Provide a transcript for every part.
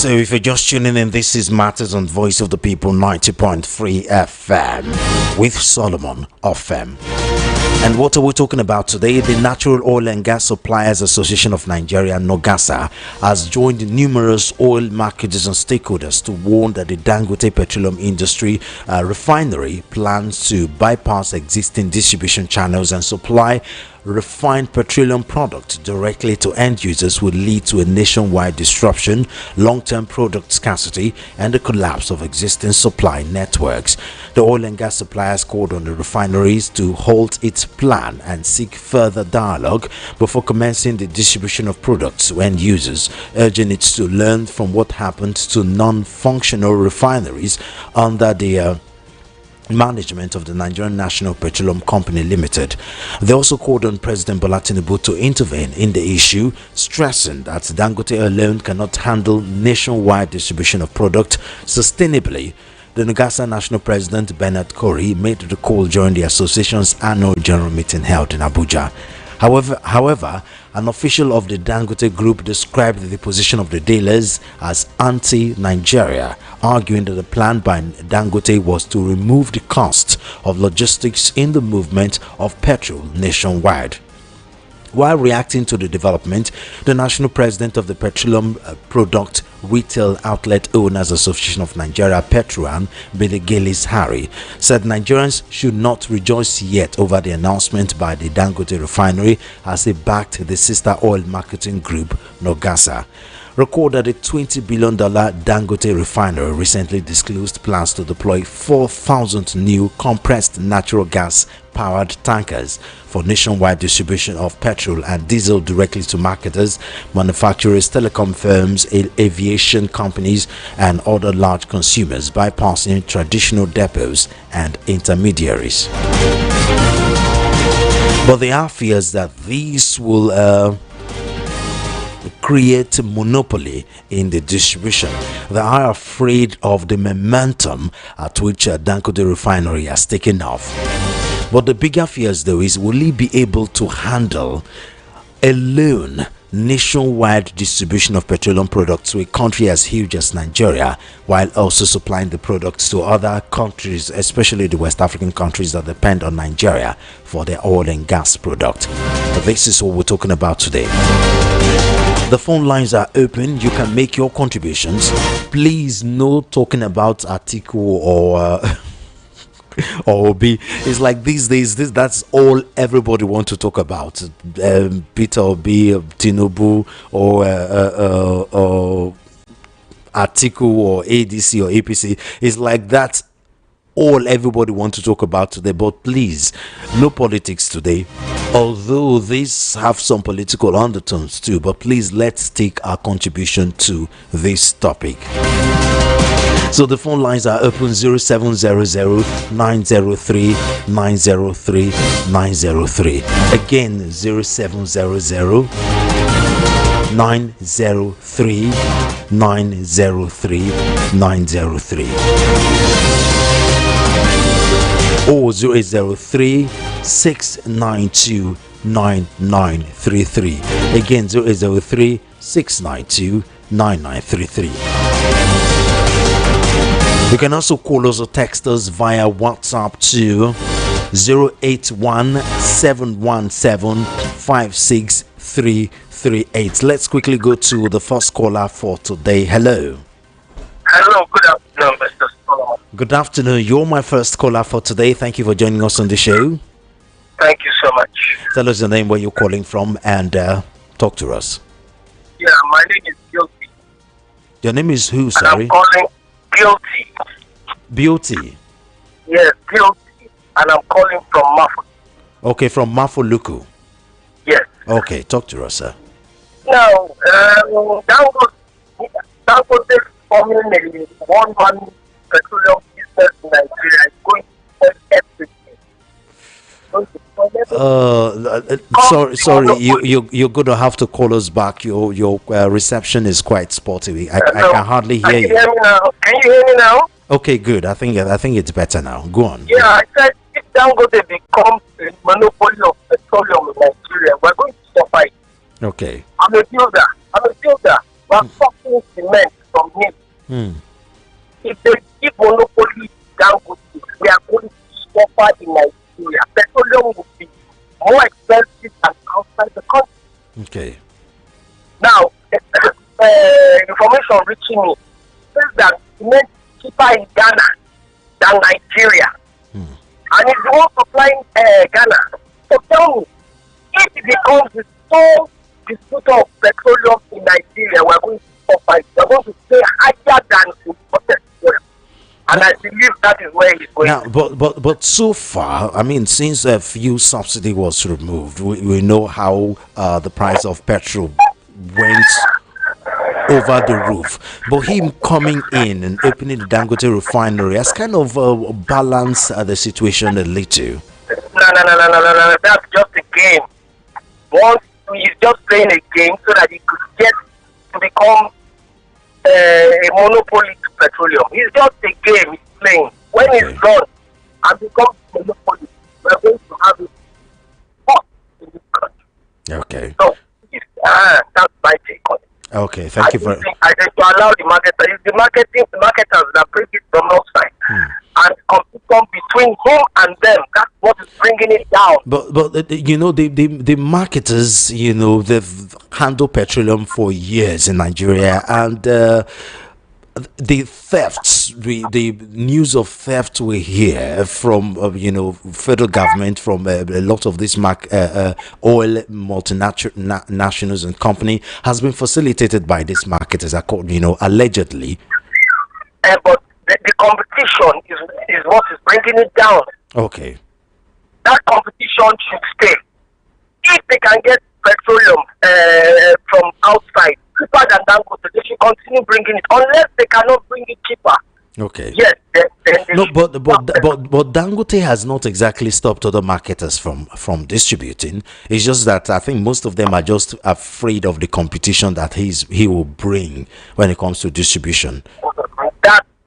So if you're just tuning in, this is Matters on Voice of the People 90.3 FM with Solomon FM. And what are we talking about today? The Natural Oil and Gas Suppliers Association of Nigeria, NOGASA, has joined numerous oil marketers and stakeholders to warn that the Dangote Petroleum Industry refinery plans to bypass existing distribution channels and supply refined petroleum products directly to end users would lead to a nationwide disruption, long-term product scarcity, and the collapse of existing supply networks. The oil and gas suppliers called on the refineries to halt its plan and seek further dialogue before commencing the distribution of products to end users, urging it to learn from what happened to non-functional refineries under the management of the Nigerian National Petroleum Company Limited. They also called on President Bola Tinubu to intervene in the issue, stressing that Dangote alone cannot handle nationwide distribution of product sustainably. The NOGASA National President Bernard Corey made the call during the association's annual general meeting held in Abuja. However, an official of the Dangote Group described the position of the dealers as anti-Nigeria, arguing that the plan by Dangote was to remove the cost of logistics in the movement of petrol nationwide. While reacting to the development, the national president of the Petroleum Product Retail Outlet Owners Association of Nigeria, Petroleum, Biligelis Harry, said Nigerians should not rejoice yet over the announcement by the Dangote refinery as it backed the sister oil marketing group NOGASA. Recall that the $20 billion Dangote refinery recently disclosed plans to deploy 4,000 new compressed natural gas powered tankers for nationwide distribution of petrol and diesel directly to marketers, manufacturers, telecom firms, aviation companies, and other large consumers, bypassing traditional depots and intermediaries. But there are fears that these will create monopoly in the distribution. They are afraid of the momentum at which Dangote refinery has taken off. But the bigger fears though is, will he be able to handle alone nationwide distribution of petroleum products to a country as huge as Nigeria, while also supplying the products to other countries, especially the West African countries that depend on Nigeria for their oil and gas product? This is what we're talking about today. The phone lines are open. You can make your contributions. Please, no talking about Atiku or or Obi. It's like these days, that's all everybody wants to talk about. Peter Obi, Tinubu, or Atiku, or ADC, or APC. It's like that's all everybody wants to talk about today. But please, no politics today, although these have some political undertones too. But please, let's take our contribution to this topic. So the phone lines are open: 0700-903-903-903. Again, 0700-903-903-903. Or 0803-692-9933. Again, 0803-692-9933. You can also call us or text us via WhatsApp to 081-717-56338. Let's quickly go to the first caller for today. Hello. Hello, good afternoon, Mr. Solomon. Good afternoon. You're my first caller for today. Thank you for joining us on the show. Thank you so much. Tell us your name, where you're calling from, and talk to us. Yeah, my name is Guilty. Your name is who, sorry? And I'm calling Guilty. Beauty. Yes, Guilty. And I'm calling from Mafu. Okay, from Mafoluku. Yes. Okay, talk to us, sir. Now, Dangote forming a one-man petroleum business in Nigeria is going to spoil everything. Sorry, you're going to have to call us back. Your reception is quite spotty. I can hardly hear you. Can you hear me now? Okay, good. I think it's better now. Go on. Yeah, I said if Dangote becomes a monopoly of petroleum in Nigeria, we're going to suffer it. Okay. I'm a builder. We're talking cement. from him. Hmm. If they give monopoly Dangote, we are going to suffer in Nigeria. Petroleum will be more expensive than outside the country. Okay. Now, information reaching me says that it's cheaper in Ghana than Nigeria. And it's the one supplying Ghana. So tell me, if it becomes the sole distributor of petroleum in Nigeria, we're going to suffer. We're going to pay higher than imported oil. And I believe that is where he's going. Now, but so far, I mean, since a fuel subsidy was removed, we know how the price of petrol went over the roof. But him coming in and opening the Dangote refinery has kind of balanced the situation a little. No. That's just a game. Once he's just playing a game so that he could get to become a monopoly to petroleum. It's just a game he's playing. When it's done and becomes a monopoly, we're going to have it hot in this country. Okay. So that's my take on it. Okay, thank you very much. I think to allow the marketers, the marketers that bring it from outside and competition between him and them. That's what is bringing it down. But you know, the marketers, you know, they've handled petroleum for years in Nigeria, and the thefts, the news of theft we hear from you know, federal government, from a lot of these oil multinationals and company has been facilitated by these marketers, you know, allegedly. But the competition is what is bringing it down. Okay. That competition should stay. If they can get petroleum from outside cheaper than Dangote, they should continue bringing it, unless they cannot bring it cheaper. Okay. Yes. Then no, but Dangote has not exactly stopped other marketers from distributing. It's just that I think most of them are just afraid of the competition that he will bring when it comes to distribution.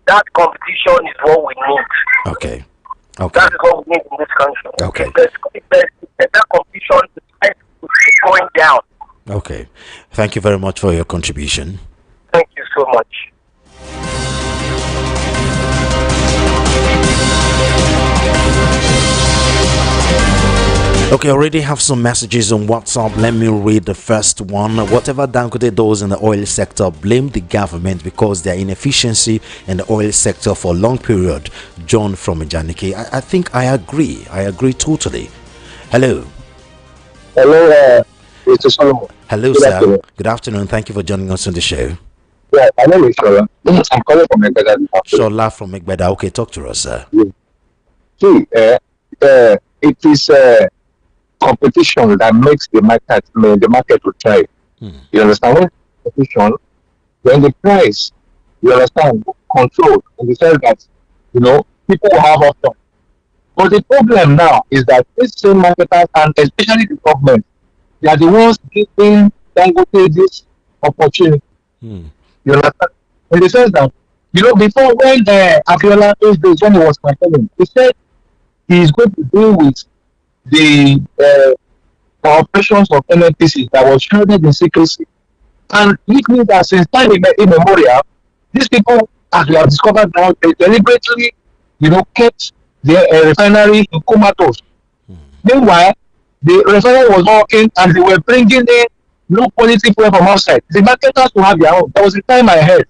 That competition is what we need. Okay. That is what we need in this country. Okay. That competition is going down. Okay. Thank you very much for your contribution. Thank you so much. Okay, I already have some messages on WhatsApp. Let me read the first one. Whatever Dangote does in the oil sector, blame the government because their inefficiency in the oil sector for a long period. John from Janike. I think I agree. I agree totally. Hello. Hello, Mr. Solomon. Hello, Good sir. afternoon. Good afternoon. Thank you for joining us on the show. Yeah, my name is Shola. I'm calling from Egbeda. Shola from Egbeda. Okay, talk to us, sir. Yeah. See, it is competition that makes the market to thrive. You understand? When competition, when the price, you understand, control in the sense that, you know, people have options. But the problem now is that these same marketers, and especially the government, they are the ones giving Dangote this opportunity. You understand? In the sense that, you know, before when Abiola, those days when he was campaigning, he said he is going to deal with the operations of NNPC that was shrouded in secrecy. And it means that since time immemorial, these people, as we have discovered now, they deliberately, you know, kept the refinery in comatose. Meanwhile, the refinery was working and they were bringing in low quality fuel from outside. The marketers will have their own. There was a time I heard,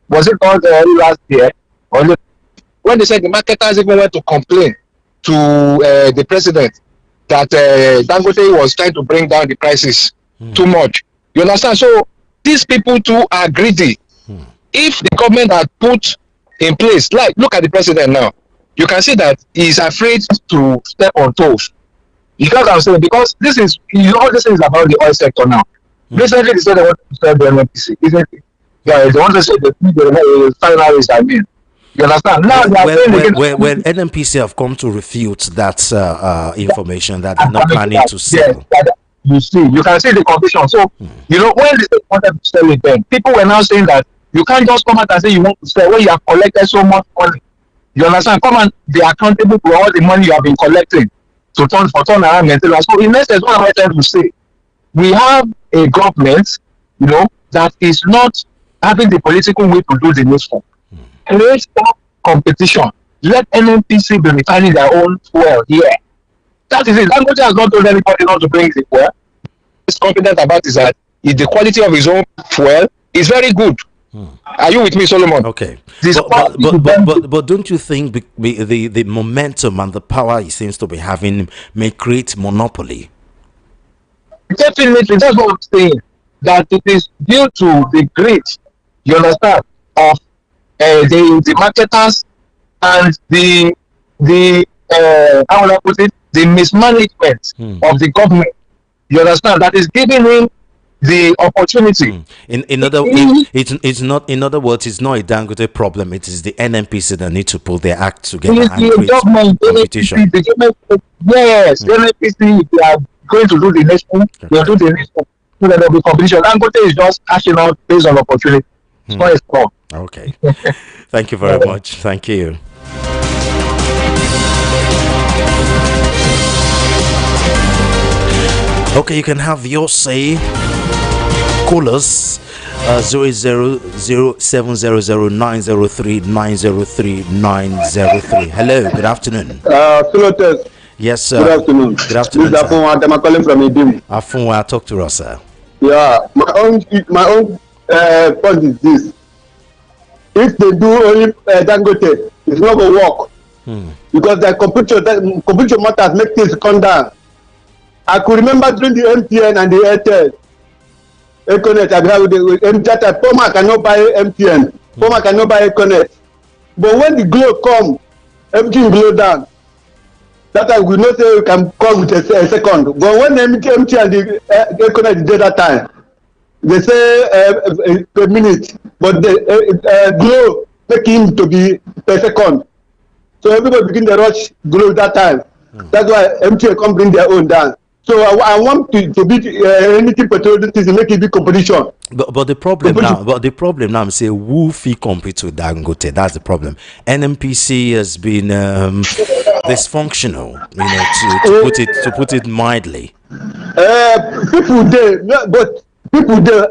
was it called last year, when they said the marketers even went to complain to the president that Dangote was trying to bring down the prices too much. You understand? So these people too are greedy. If the government had put in place, like look at the president now, you can see that he's afraid to step on toes. You know what I'm saying? Because this is, you know, all this is about the oil sector now. Recently, they said they want to start the NNPC, isn't it? Yeah, they want to say the refineries, I mean. You understand? Now when NNPC have come to refute that information that they're not planning to sell. Yes, you can see the condition. So, you know, when they wanted to sell it then, people were now saying that you can't just come out and say you want to sell when you have collected so much money. You understand? Come and be accountable for all the money you have been collecting to turn around maintenance. So, in essence, what am I trying to say? We have a government, you know, that is not having the political will to do the needful. Create more competition. Let NNPC be refining their own fuel here. That is it. Dangote has not told anybody not to bring the fuel. He's confident about is that the quality of his own fuel is very good. Are you with me, Solomon? Okay. But don't you think the momentum and the power he seems to be having may create monopoly? Definitely, that's what I'm saying. That it is due to the greed, you understand, of the marketers and the how will I put it, the mismanagement of the government. You understand, that is giving him the opportunity. In other words, it's not a Dangote problem. It is the NNPC that need to pull their act together and create competition. Yes, NNPC, they are going to do the next one. They will do the next one. So that there will be competition. Dangote is just cashing out based on opportunity. It's not a problem. Okay. Thank you very much. Thank you. Okay, you can have your say. Call us 0800700903903. Hello, good afternoon. Yes, sir. Good afternoon. Good afternoon, sir. I'm calling from Idim. Afunwa, talk to us, sir. Yeah, my own point is this: if they do only Dangote, it's not going to work because the computer matters make things come down. I could remember during the MTN and the Airtel, Econet, I have the MTN. Poma cannot buy MTN. Poma cannot buy Econet. But when the glow come, everything glow down. That time we know say we can come with a second. But when MTN and the Econet did that time, they say per minute, but the glow make him to be per second. So everybody begin to rush glow that time. That's why MTN come bring their own down. So I want to beat anything petroleum to make it big competition. But the problem now, I'm saying who fee compete with Dangote? That's the problem. NNPC has been dysfunctional, to put it mildly. People there,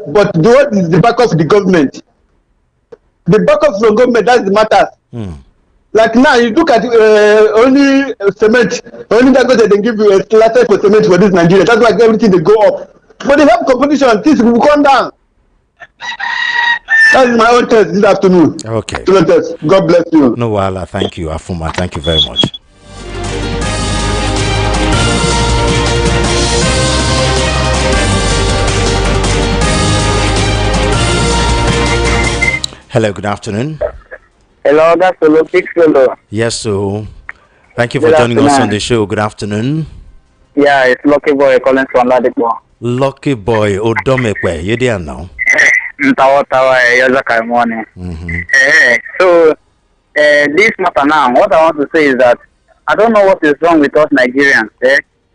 but what is the back of the government? The back of the government, that's the matter. Like now, you look at only cement, only Dangote they give you a slice for cement for this Nigeria. That's why everything they go up. But they have competition, things will come down. That is my own test this afternoon. Okay. God bless you. No, Wala, thank you, Afuma. Thank you very much. Hello, good afternoon. Hello, that's the Olympics fellow. Yes, so thank you for joining us on the show. Good afternoon. Yeah, it's Lucky Boy calling from Ladipo. Lucky Boy, Odomekwe, you there now? Morning. So, this matter now, what I want to say is that I don't know what is wrong with us Nigerians.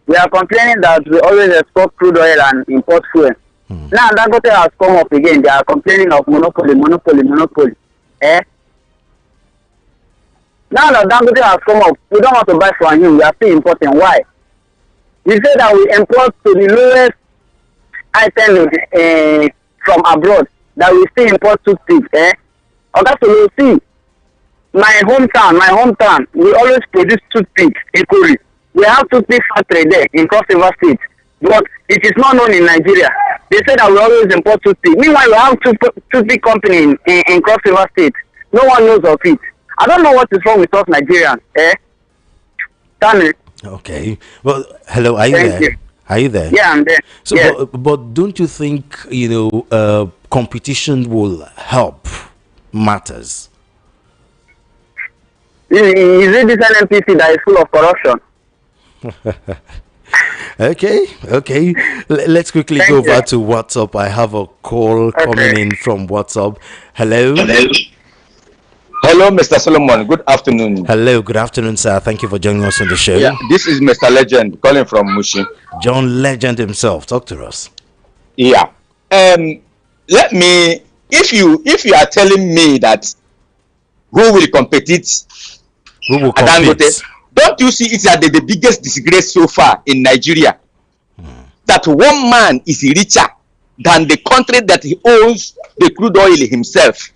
We are complaining that we always export crude oil and import fuel. Now, Dangote has come up again. They are complaining of monopoly. Now that Dangote has come up, we don't want to buy from him. We are still importing. Why? He said that we import to the lowest item from abroad. That we still import toothpicks. Okay, so you see, my hometown, we always produce toothpicks in Korea. We have toothpick factory there in Cross River State, but it is not known in Nigeria. They say that we always import toothpick. Meanwhile, we have toothpick company in Cross River State. No one knows of it. I don't know what is wrong with us Nigerians. Tell me. Okay. Well, hello. Are you there? Are you there? Yeah, I'm there. So, yes. but don't you think competition will help matters? Is it this NNPC that is full of corruption? Okay. Let's quickly go over to WhatsApp. I have a call coming in from WhatsApp. Hello, Mr. Solomon. Good afternoon. Hello, good afternoon, sir. Thank you for joining us on the show. Yeah, this is Mr. Legend calling from Mushi. John Legend himself. Talk to us. Yeah. Let me. If you are telling me that who will compete? Who will compete? Don't you see it's the biggest disgrace so far in Nigeria? That one man is richer than the country that he owns the crude oil himself.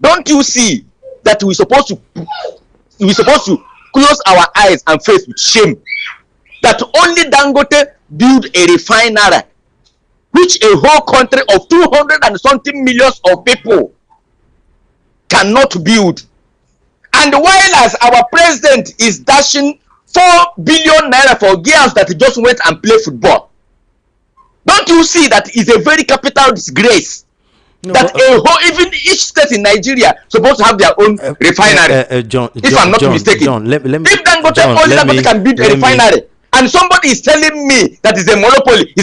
Don't you see that we're supposed to close our eyes and face with shame that only Dangote build a refinery which a whole country of 200 and something millions of people cannot build? And while as our president is dashing 4 billion naira for girls that just went and play football, don't you see that is a very capital disgrace? No, that even each state in Nigeria supposed to have their own refinery. John, if I'm not mistaken, John, let me, if Dangote can build a refinery, and somebody is telling me that is a monopoly,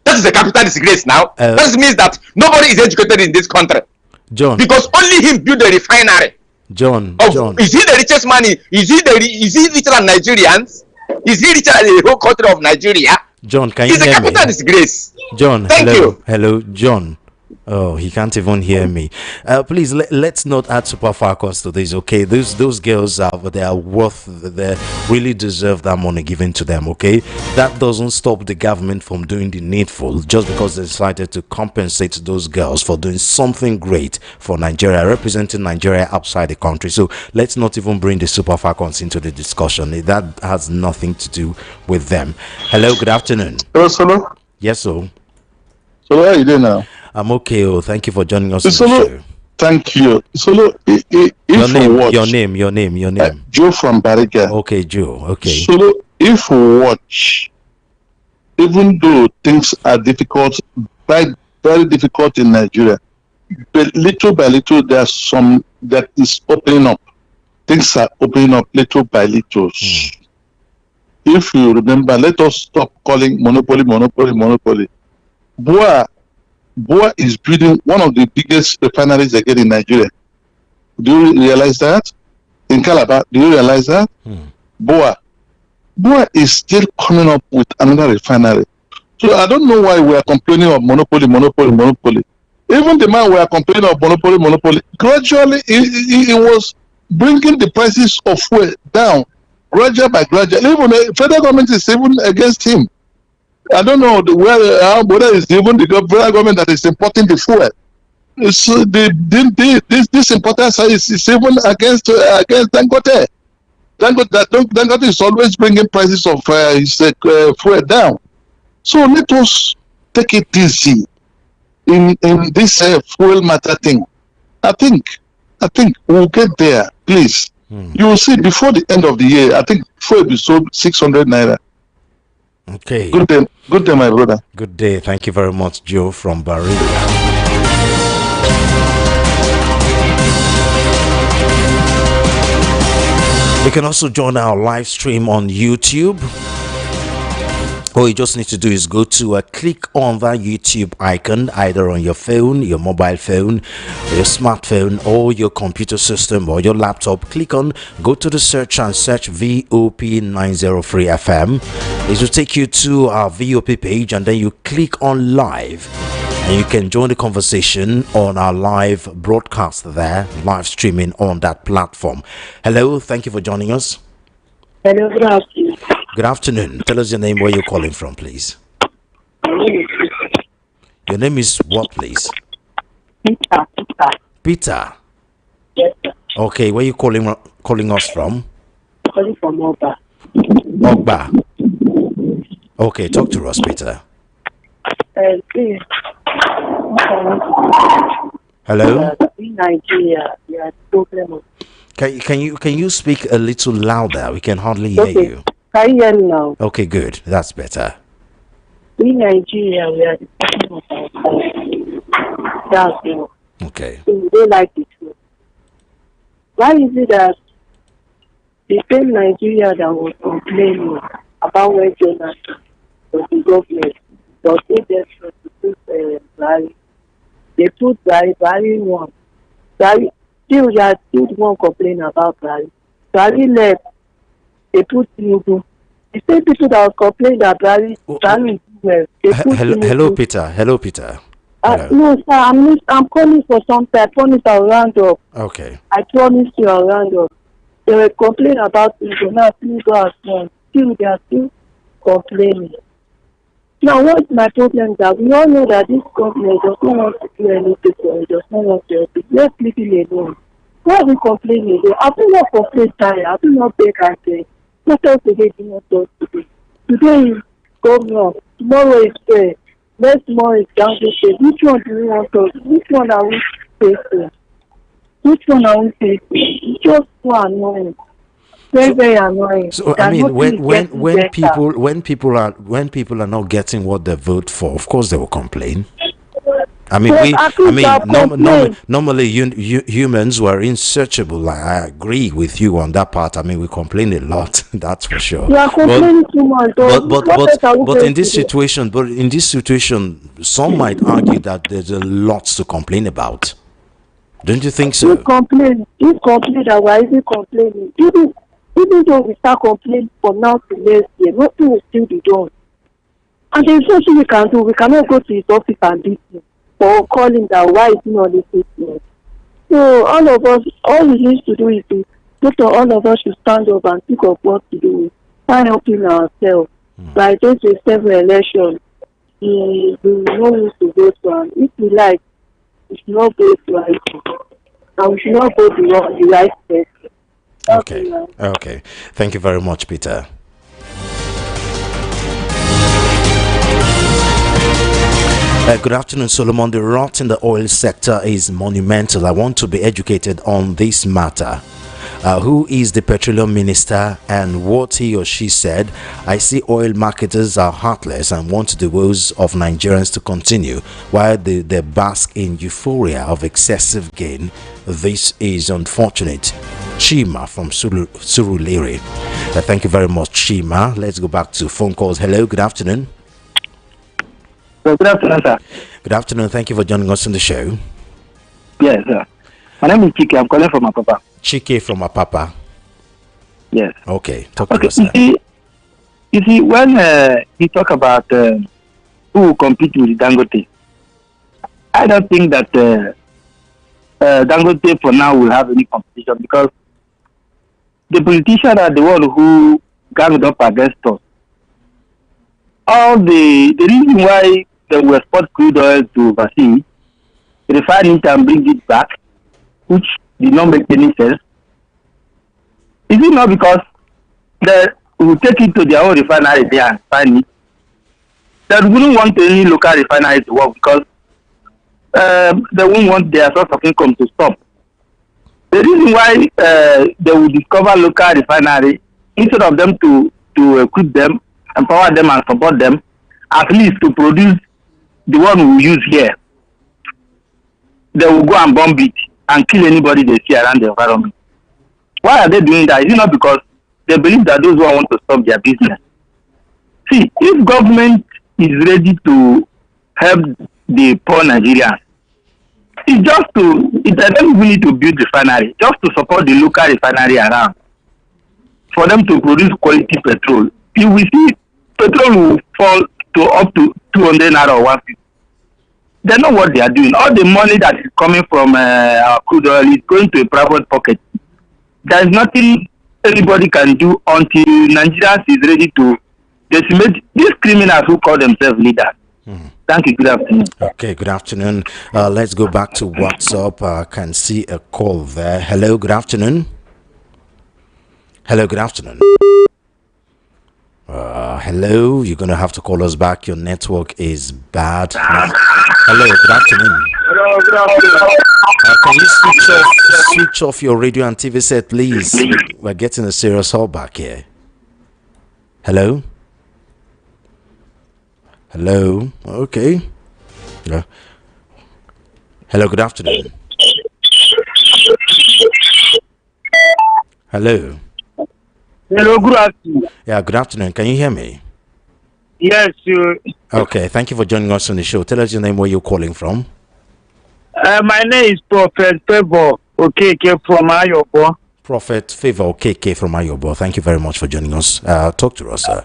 that is a capital disgrace now. That means that nobody is educated in this country. John, because only him build a refinery. John, is he the richest man? Is he richer than Nigerians? Is he richer than the whole country of Nigeria? John, can you hear me? It's a capital disgrace. John, thank you. Hello, John. Oh, he can't even hear me. Please let's not add super falcons to this, okay? Those girls they really deserve that money given to them, okay? That doesn't stop the government from doing the needful just because they decided to compensate those girls for doing something great for Nigeria, representing Nigeria outside the country. So let's not even bring the super falcons into the discussion. That has nothing to do with them. Hello, good afternoon. Hello, Solo. Yes, sir. So how are you doing now? I'm okay. Oh, thank you for joining us. On the show. Thank you. Solo, your name. Joe from Bariga. Okay, Joe. Okay. Solo, if we watch, even though things are difficult, very difficult in Nigeria, but little by little, there's some that is opening up. Things are opening up little by little. If you remember, let us stop calling monopoly. Boa is building one of the biggest refineries again in Nigeria. Do you realize that? In Calabar, do you realize that? Boa is still coming up with another refinery. So I don't know why we are complaining of monopoly. Even the man we are complaining of monopoly, gradually he was bringing the prices of fuel down, gradual by gradual. Even the federal government is even against him. I don't know whether it's even the federal government that is importing the fuel. So this importer is even against Dangote. Dangote is always bringing prices of his fuel down. So let us take it easy in this fuel matter thing. I think we'll get there. Please, you will see before the end of the year. I think fuel will be sold 600 naira. Okay. Good day, my brother. Good day. Thank you very much, Joe from Bari. You can also join our live stream on YouTube. All you just need to do is go to click on that YouTube icon either on your phone, your mobile phone, your smartphone, or your computer system or your laptop. Click on, go to the search and search VOP 903 FM. It will take you to our VOP page, and then you click on live. And you can join the conversation on our live broadcast there, live streaming on that platform. Hello, thank you for joining us. Hello, good afternoon. Good afternoon. Tell us your name, where you're calling from, please. Your name is what, please? Peter. Yes, sir. Okay, where are you calling us from? Calling from Ogba. Okay, talk to us, Peter. Please. Hello? In Nigeria, we are problem. Can you speak a little louder? We can hardly hear you. Can you hear me now? Okay, good. That's better. In Nigeria, we are the problem of our That's all. Okay. So we don't like it. Why is it that the same Nigeria that was complaining about when Jonathan was the government was desperate to put Buhari? They put Buhari one. Buhari, still they are still the one complaining about Buhari. Buhari left. They put Tinubu. The same people that was complaining that Buhari is well. Hello, Peter. Hello. No, sir. I'm calling for something. I promise I'll round up. Okay. I promise you I'll round up. They were complaining about Tinubu. Now Tinubu has won. Still, they are still complaining. Now, what's my problem is that we all know that this government does not want to do anything for it, does not want to help it. Let's leave it alone. Why are we complaining? I do not complain tired. I do not beg and say, what else today do not do today? Today is governor, tomorrow is fair, next tomorrow is Dangote. Which one do we want to? Which one are we facing? Which one are we facing? It's just so annoying. Very, very annoying. So I mean, when people are not getting what they vote for, of course they will complain. I mean, normally humans were insearchable. I agree with you on that part. I mean, we complain a lot. That's for sure. We are complaining too much. But in this situation, some might argue that there's a lot to complain about. Don't you think so? You complain that why is he complaining? Even though we start complaining from now to next year, nothing will still be done. And there's nothing we can do. We cannot go to his office and beat him or call him that why is he not listening. So all of us, all we need to do is all of us should stand up and think of what to do. By helping ourselves. By just a several elections, we know who to vote for. And if we like, we should not vote right. And we should not vote the right person. Okay. Thank you very much, Peter. Good afternoon, Solomon. The rot in the oil sector is monumental. I want to be educated on this matter. Who is the petroleum minister and what he or she said? I see oil marketers are heartless and want the woes of Nigerians to continue while they bask in euphoria of excessive gain. This is unfortunate. Chima from Surulere. Thank you very much, Chima. Let's go back to phone calls. Hello, good afternoon. Good afternoon, sir. Good afternoon. Thank you for joining us on the show. Yes, sir. My name is Chike. I'm calling from Apapa. Chike from Apapa. Yes. Okay. Talk to us, sir. You see, when you talk about who will compete with Dangote, I don't think that Dangote for now will have any competition because the politicians are the one who ganged up against us. All the reason why they will export crude oil to overseas, refine it and bring it back, which did not make any sense. Is it not because they will take it to their own refinery there and refine it? They wouldn't want any local refinery to work because they wouldn't want their source of income to stop. The reason why they will discover local refinery, instead of them to equip them, empower them and support them, at least to produce the one we use here, they will go and bomb it and kill anybody they see around the environment. Why are they doing that? Is it not because they believe that those who want to stop their business? See, if government is ready to help the poor Nigerians, it's just they don't even need to build refinery, just to support the local refinery around, for them to produce quality petrol. You will see petrol will fall to up to 200 naira or 150. They know what they are doing. All the money that is coming from our crude oil is going to a private pocket. There is nothing anybody can do until Nigerians is ready to decimate these criminals who call themselves leaders. Thank you. Good afternoon. Okay, good afternoon. Let's go back to WhatsApp. I can see a call there. Hello, good afternoon. Hello, good afternoon. Hello, you're going to have to call us back. Your network is bad. Hello, good afternoon. Hello, good afternoon. Can you switch off your radio and TV set, please? We're getting a serious call back here. Hello? Hello? Okay. Yeah. Hello, good afternoon. Hello? Hello, good afternoon. Yeah, good afternoon. Can you hear me? Yes, you. Okay, thank you for joining us on the show. Tell us your name, where you're calling from. My name is Prophet Favor Okeke from Ayobo. Prophet Favor Okeke from Ayobo. Thank you very much for joining us. Talk to us, sir.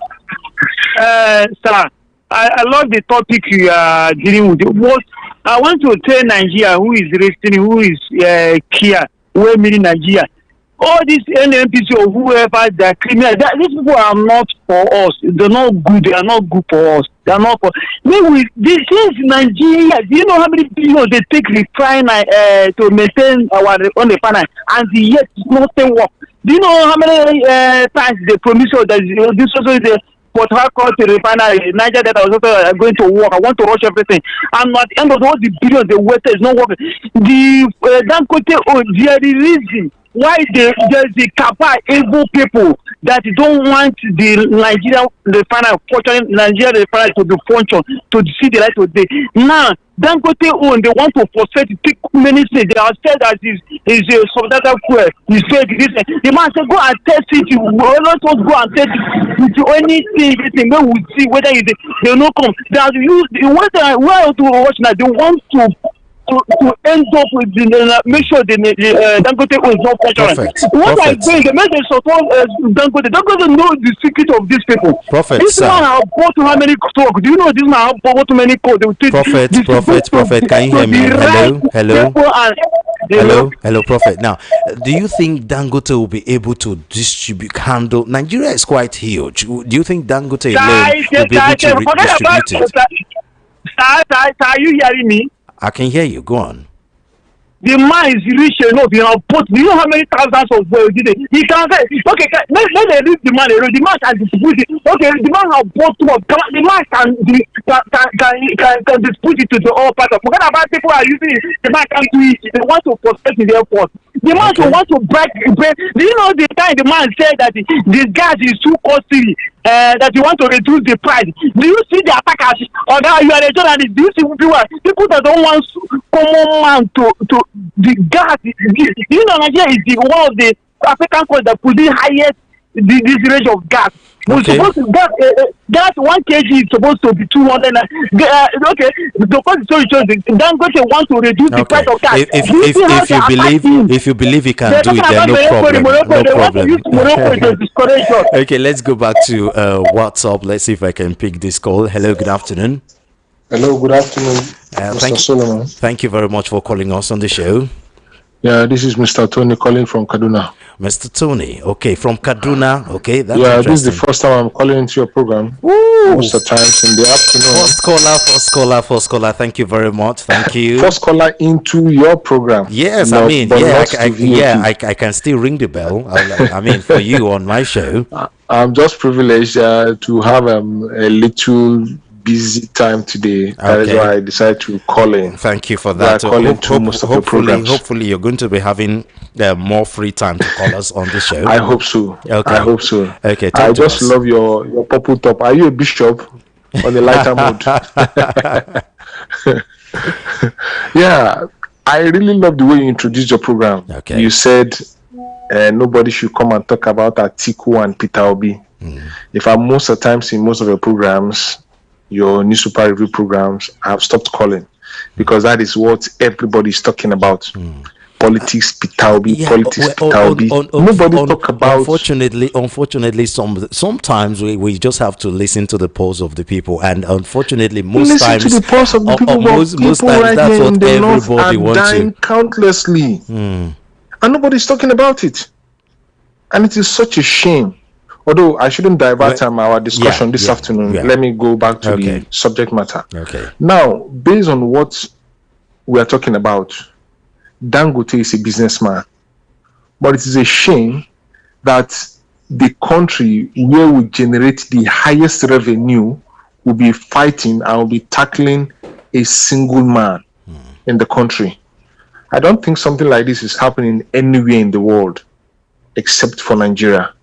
Sir, I love the topic you are dealing with. What I want to tell Nigeria, who is listening, who is here, who meaning Nigeria. all these NNPC or whoever they're criminal, these people are not for us. They're not good. They are not good for us. They are not for. Since Nigeria, do you know how many billions they take refine to maintain our own refinery, and yet nothing work? Do you know how many times they promise you that this also is Port Harcourt refinery, Niger that I was also going to work. I want to rush everything. And at the end of all the billions they wasted is not working. The Dangote, there is reason why there's the Kappa able people that don't want the Nigerian refinery, fortunately Nigerian refinery to be function, to see the light of day. Now, Dangote they want to forsake to take many things. They have said that is a substantial fuel. He said this. The man said, go and test it. Let us go and test it. If anything, we will see whether they will not come. They have used the way to watch now. They want to end up with make sure the Dangote is not functional. What I think, the message of Dangote knows the secret of these people. Prophet, this man have bought how many stocks? Do you know this man have bought too many codes? Prophet, can you hear me? Hello, Prophet. Now, do you think Dangote will be able to handle? Nigeria is quite huge. Do you think Dangote alone will be able to distribute it? Are you hearing me? I can hear you. Go on. The man is rich enough. You know how many thousands of wells did it? He can say, okay, let them leave the man alone. The man can dispute it. Okay, the man has bought too much. The man can dispute it to the all part of. Forget about people are using it. The man can't do it. They want to protect the airport. The man want to break. Do you know the time the man said that this gas is too costly? That you want to reduce the price. Do you see the attackers? Or that you are a journalist? Do you see people that don't want common man to the gas? You know, Nigeria is one of the African countries that produce highest this range of gas. Okay. Supposed to gas 1 kg is supposed to be 200. Okay, because Dangote want to reduce the price of gas. If you believe he can do it, then no problem. Okay, let's go back to WhatsApp. Let's see if I can pick this call. Hello, good afternoon. Hello, good afternoon, Mr. Solomon. Thank you very much for calling us on the show. Yeah, this is Mr. Tony calling from Kaduna. Mr. Tony, okay, from Kaduna, okay, that's this is the first time I'm calling into your program. Woo! Most of the times in the afternoon. First caller, thank you very much, thank you. First caller into your program. Yes, I can still ring the bell. I mean, for you on my show. I'm just privileged to have a little busy time today. That is why I decided to call in. Thank you for that. Hopefully you're going to be having more free time to call us on the show. I hope so. Okay. I hope so. Okay. I just love your purple top. Are you a bishop on the lighter mode? Yeah, I really love the way you introduced your program. Okay. You said nobody should come and talk about Atiku and Peter Obi. If I'm most of the times in most of your programs, your newspaper review programs, I've stopped calling because that is what everybody is talking about. Politics, Peter Obi, Nobody talk about. Unfortunately, sometimes we just have to listen to the pulse of the people, and unfortunately, most times to the pulse of the people. Most times right that's what everybody wants to. Countlessly, and nobody's talking about it, and it is such a shame. Although I shouldn't divert our discussion this afternoon, let me go back to the subject matter. Okay. Now, based on what we are talking about, Dangote is a businessman. But it is a shame that the country where we generate the highest revenue will be fighting and will be tackling a single man in the country. I don't think something like this is happening anywhere in the world except for Nigeria.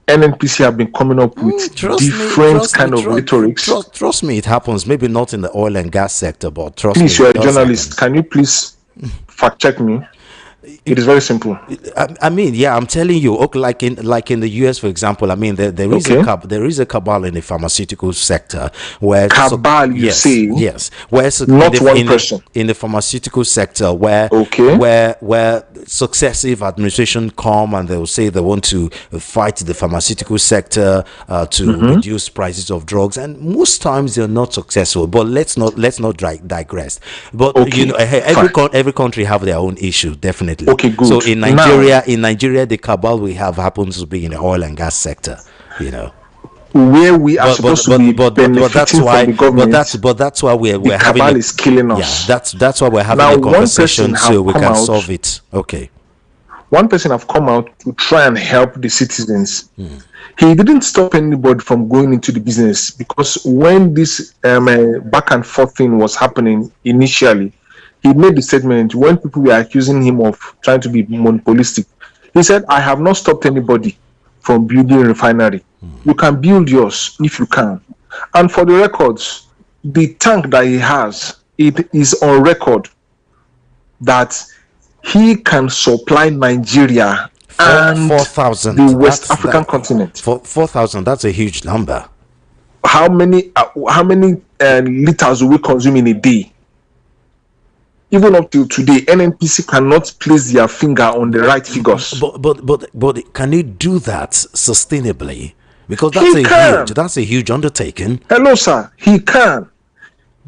NNPC have been coming up with different kind of rhetorics. Trust me, it happens. Maybe not in the oil and gas sector, but trust me. Please, you are a journalist. Can you please fact check me? It is very simple. I mean, I'm telling you. Okay, like in the US, for example. I mean, there is a cabal in the pharmaceutical sector where you say yes, where not one person in the pharmaceutical sector where successive administration come and they will say they want to fight the pharmaceutical sector to reduce prices of drugs, and most times they're not successful. But let's not digress. But you know, every country have their own issue, definitely. Okay, good. So in Nigeria, the cabal we have happens to be in the oil and gas sector. You know, where we are supposed to be benefiting from the government. But that's why we're the having cabal is killing us. Yeah, that's why we're having a conversation so we can solve it. Okay. One person have come out to try and help the citizens. He didn't stop anybody from going into the business, because when this back and forth thing was happening initially, he made the statement when people were accusing him of trying to be monopolistic. He said, I have not stopped anybody from building a refinery. You can build yours if you can. And for the records, the tank that he has, it is on record that he can supply Nigeria and 4,000 the West African continent. 4,000, that's a huge number. How many liters do we consume in a day? Even up till today, NNPC cannot place their finger on the right figures. But can you do that sustainably? Because that's a huge undertaking. Hello, sir. He can.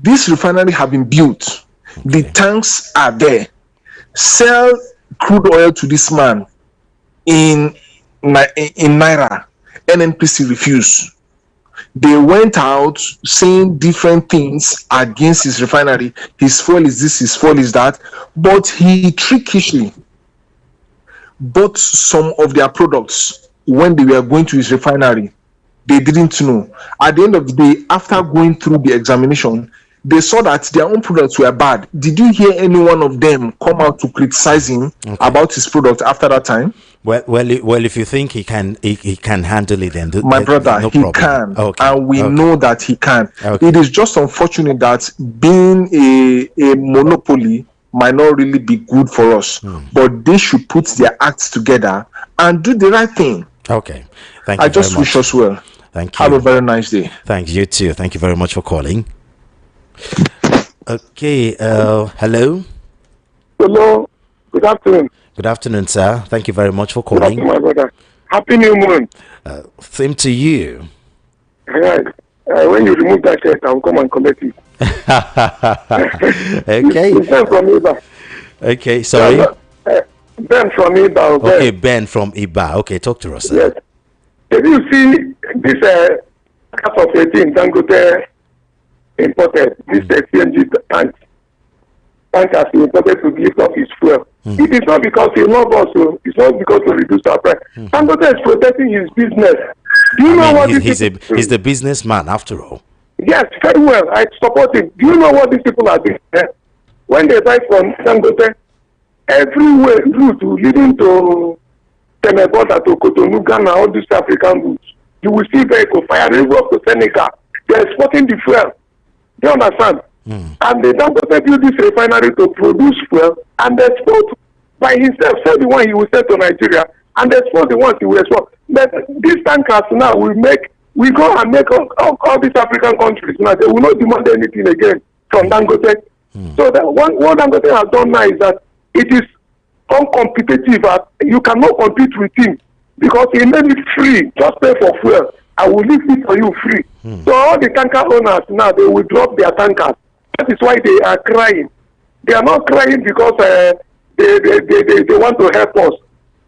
This refinery have been built. Okay. The tanks are there. Sell crude oil to this man in Naira. NNPC refused. They went out saying different things against his refinery. His fuel is this, his fuel is that. But he trickishly bought some of their products when they were going to his refinery. They didn't know. At the end of the day, after going through the examination, they saw that their own products were bad. Did you hear any one of them come out to criticize him about his product after that time? Well, if you think he can handle it, then my brother, he can, and we know that he can. It is just unfortunate that being a monopoly might not really be good for us, but they should put their acts together and do the right thing. Okay, thank you. I just wish us well. Thank you. Have a very nice day. Thank you too. Thank you very much for calling. Okay, hello. Hello. Good afternoon. Good afternoon, sir. Thank you very much for calling. Good afternoon, my brother. Happy New Moon. Same to you. Right. When you remove that shirt, I'll come and collect it. Okay. It's Ben from Iba. Okay, sorry. Ben from Iba. Okay, Ben from Iba. Okay, talk to us, sir. Yes. If you see this class of 18 Dangote imported, this CNG tank has been imported to lift up his fuel. It is not because he loves us, so it's not because to reduce our price. Dangote is protecting his business. Do you know what he's the businessman after all. Yes, very well. I support him. Do you know what these people are doing? When they buy from Dangote, every way route leading to Teneboda, to Cotonou, Ghana, all these African routes, you will see vehicle firing up to Senegal. They are exporting the fuel. Do you understand? And they don't build this refinery to produce fuel and export by himself. Sell the one he will sell to Nigeria and export the ones he will export. But these tankers now we go and make all these African countries now. They will not demand anything again from Dangote. So that what Dangote has done now is that it is uncompetitive. You cannot compete with him because he made it free. Just pay for fuel. I will leave it for you free. So all the tanker owners now, they will drop their tankers. That is why they are crying. They are not crying because they want to help us.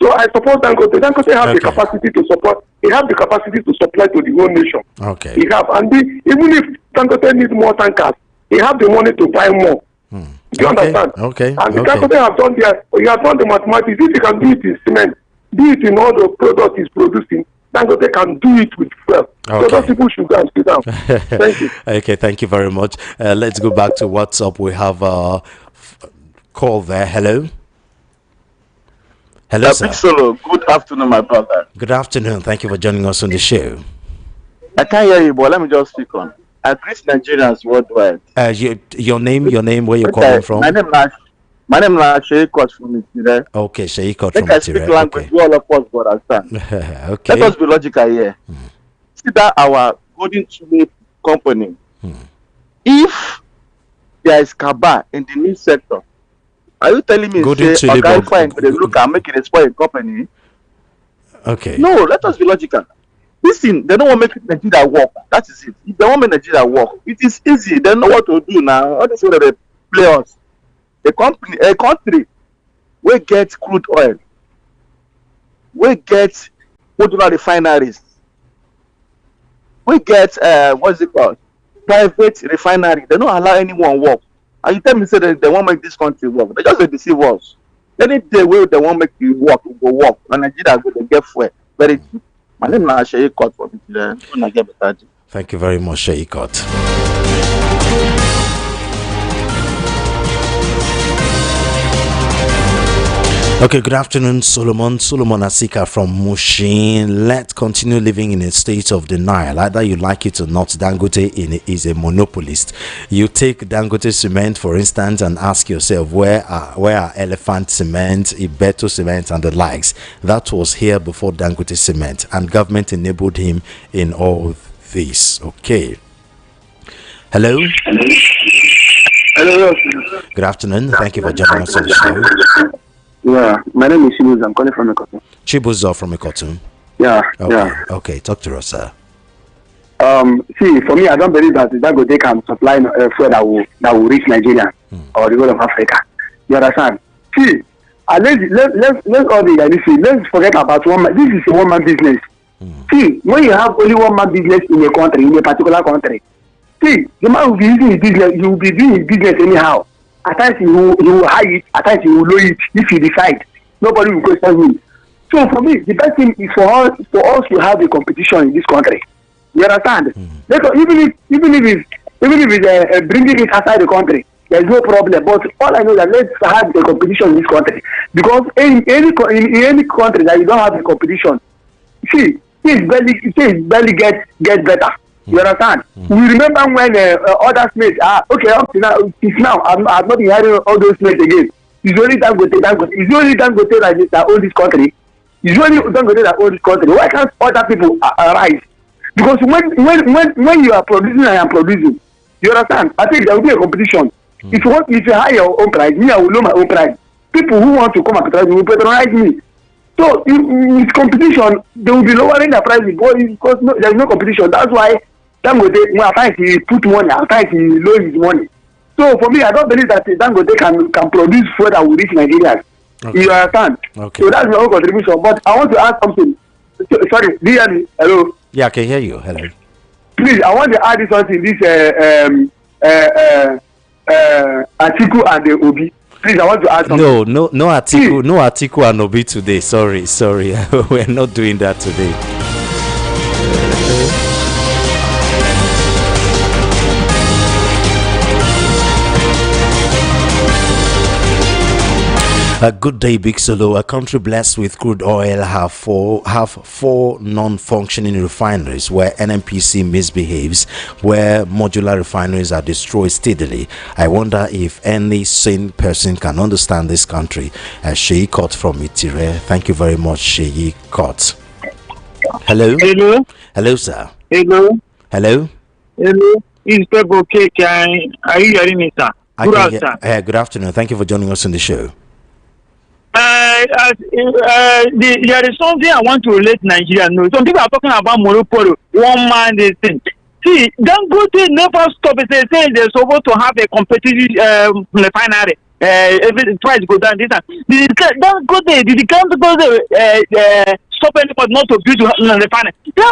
So I support Dangote. Dangote has the capacity to support. He has the capacity to supply to the whole nation. Okay. He have, and even if Dangote needs more tankers, he have the money to buy more. Do you understand? Okay. And the Dangote have done the mathematics. If he can do it in cement, do it in all the products he's producing, Dangote can do it with fuel. So those people should go and sit down. Thank you. Okay, thank you very much. Let's go back to WhatsApp. We have a call there. Hello. Hello, sir. Solo. Good afternoon, my brother. Good afternoon. Thank you for joining us on the show. I can't hear you, but let me just speak on. I greet Nigerians worldwide. Your name, where you're calling from? My name is Sheikot from Itire. Okay, Sheikot from Itire. I speak language all of us will understand. Okay. Let us be logical here. See that our golden chimney company, if there is cabal in the new sector, Are you telling me say a guy fine they look and make it a spoil company? Okay. No, let us be logical. Listen, they don't want to make Nigeria work. That is it. If they want to make Nigeria work, it is easy. They know what to do now. All this way that they play us. A country we get crude oil, we get modular refineries, we get what's it called? Private refinery. They don't allow anyone work. And you tell me say that they won't make this country work. They just deceive us. Any day where they won't make you work, you go work. And Nigeria go to get fuel. Very cheap. My name is Sheikot for the Thank you very much, Sheikot. Okay, good afternoon, Solomon. Solomon Asika from Mushin. Let's continue living in a state of denial. Either you like it or not, Dangote is a monopolist. You take Dangote cement, for instance, and ask yourself, where are Elephant Cement, Ibeto Cement, and the likes? That was here before Dangote Cement, and government enabled him in all this. Okay. Hello? Hello. Good afternoon. Thank you for joining us on the show. Yeah, my name is Chibuzo. I'm calling from Ikoton. Chibuzo from Ikoton. Yeah, okay. yeah. Okay, talk to us, sir. See, for me, I don't believe that Dangote can supply fuel that will reach Nigeria or the whole of Africa. You understand? See, let's all the guys see. Let's forget about one man. This is a one-man business. See, when you have only one-man business in a country, in a particular country, see, the man will be using his business. You will be doing his business anyhow. At times he will hide it, at times he will low it if he decide. Nobody will question him. So for me, the best thing is for us to have a competition in this country. You understand? Even if it's bringing it outside the country, there is no problem. But all I know is that let's have a competition in this country. Because in any country that you don't have a competition, see, things barely get better. You understand? We remember when other states okay, up to now, I'm not hearing all those states again. It's only Dangote. It's only Dangote that owns this country. It's only Dangote that owns this country. Why can't other people arise? Because when you are producing and I am producing, you understand? I think there will be a competition. If you hire your own price, me I will know my own price. People who want to come and patronize will patronize me. So in competition, they will be lowering their prices because there is no competition. That's why Dangote, at times he put money, at times he lower his money. So for me, I don't believe that Dangote can produce food that will reach Nigerians. Okay. You understand? Okay. So that's my own contribution. But I want to ask something. Sorry, do you hear me? Hello? Yeah, I can hear you. Hello. Please, I want to add this something. This Atiku and the Obi. Please, I want to add something. No Atiku and Obi today. Sorry. We're not doing that today. A good day, Big Solo. A country blessed with crude oil have four non-functioning refineries where NNPC misbehaves, where modular refineries are destroyed steadily. I wonder if any sane person can understand this country. Sheikot from Itire. Thank you very much, Sheikot. Hello. Hello, sir. Hello. Is Pebo Cake? Are you hearing me, sir? Good afternoon. Thank you for joining us on the show. There is something I want to let Nigeria know. Some people are talking about monopoly, one man, this thing. See, Dangote never stop. They say they're supposed to have a competitive refinery. Every price go down. Dangote, did the stop anybody not to build a refinery? They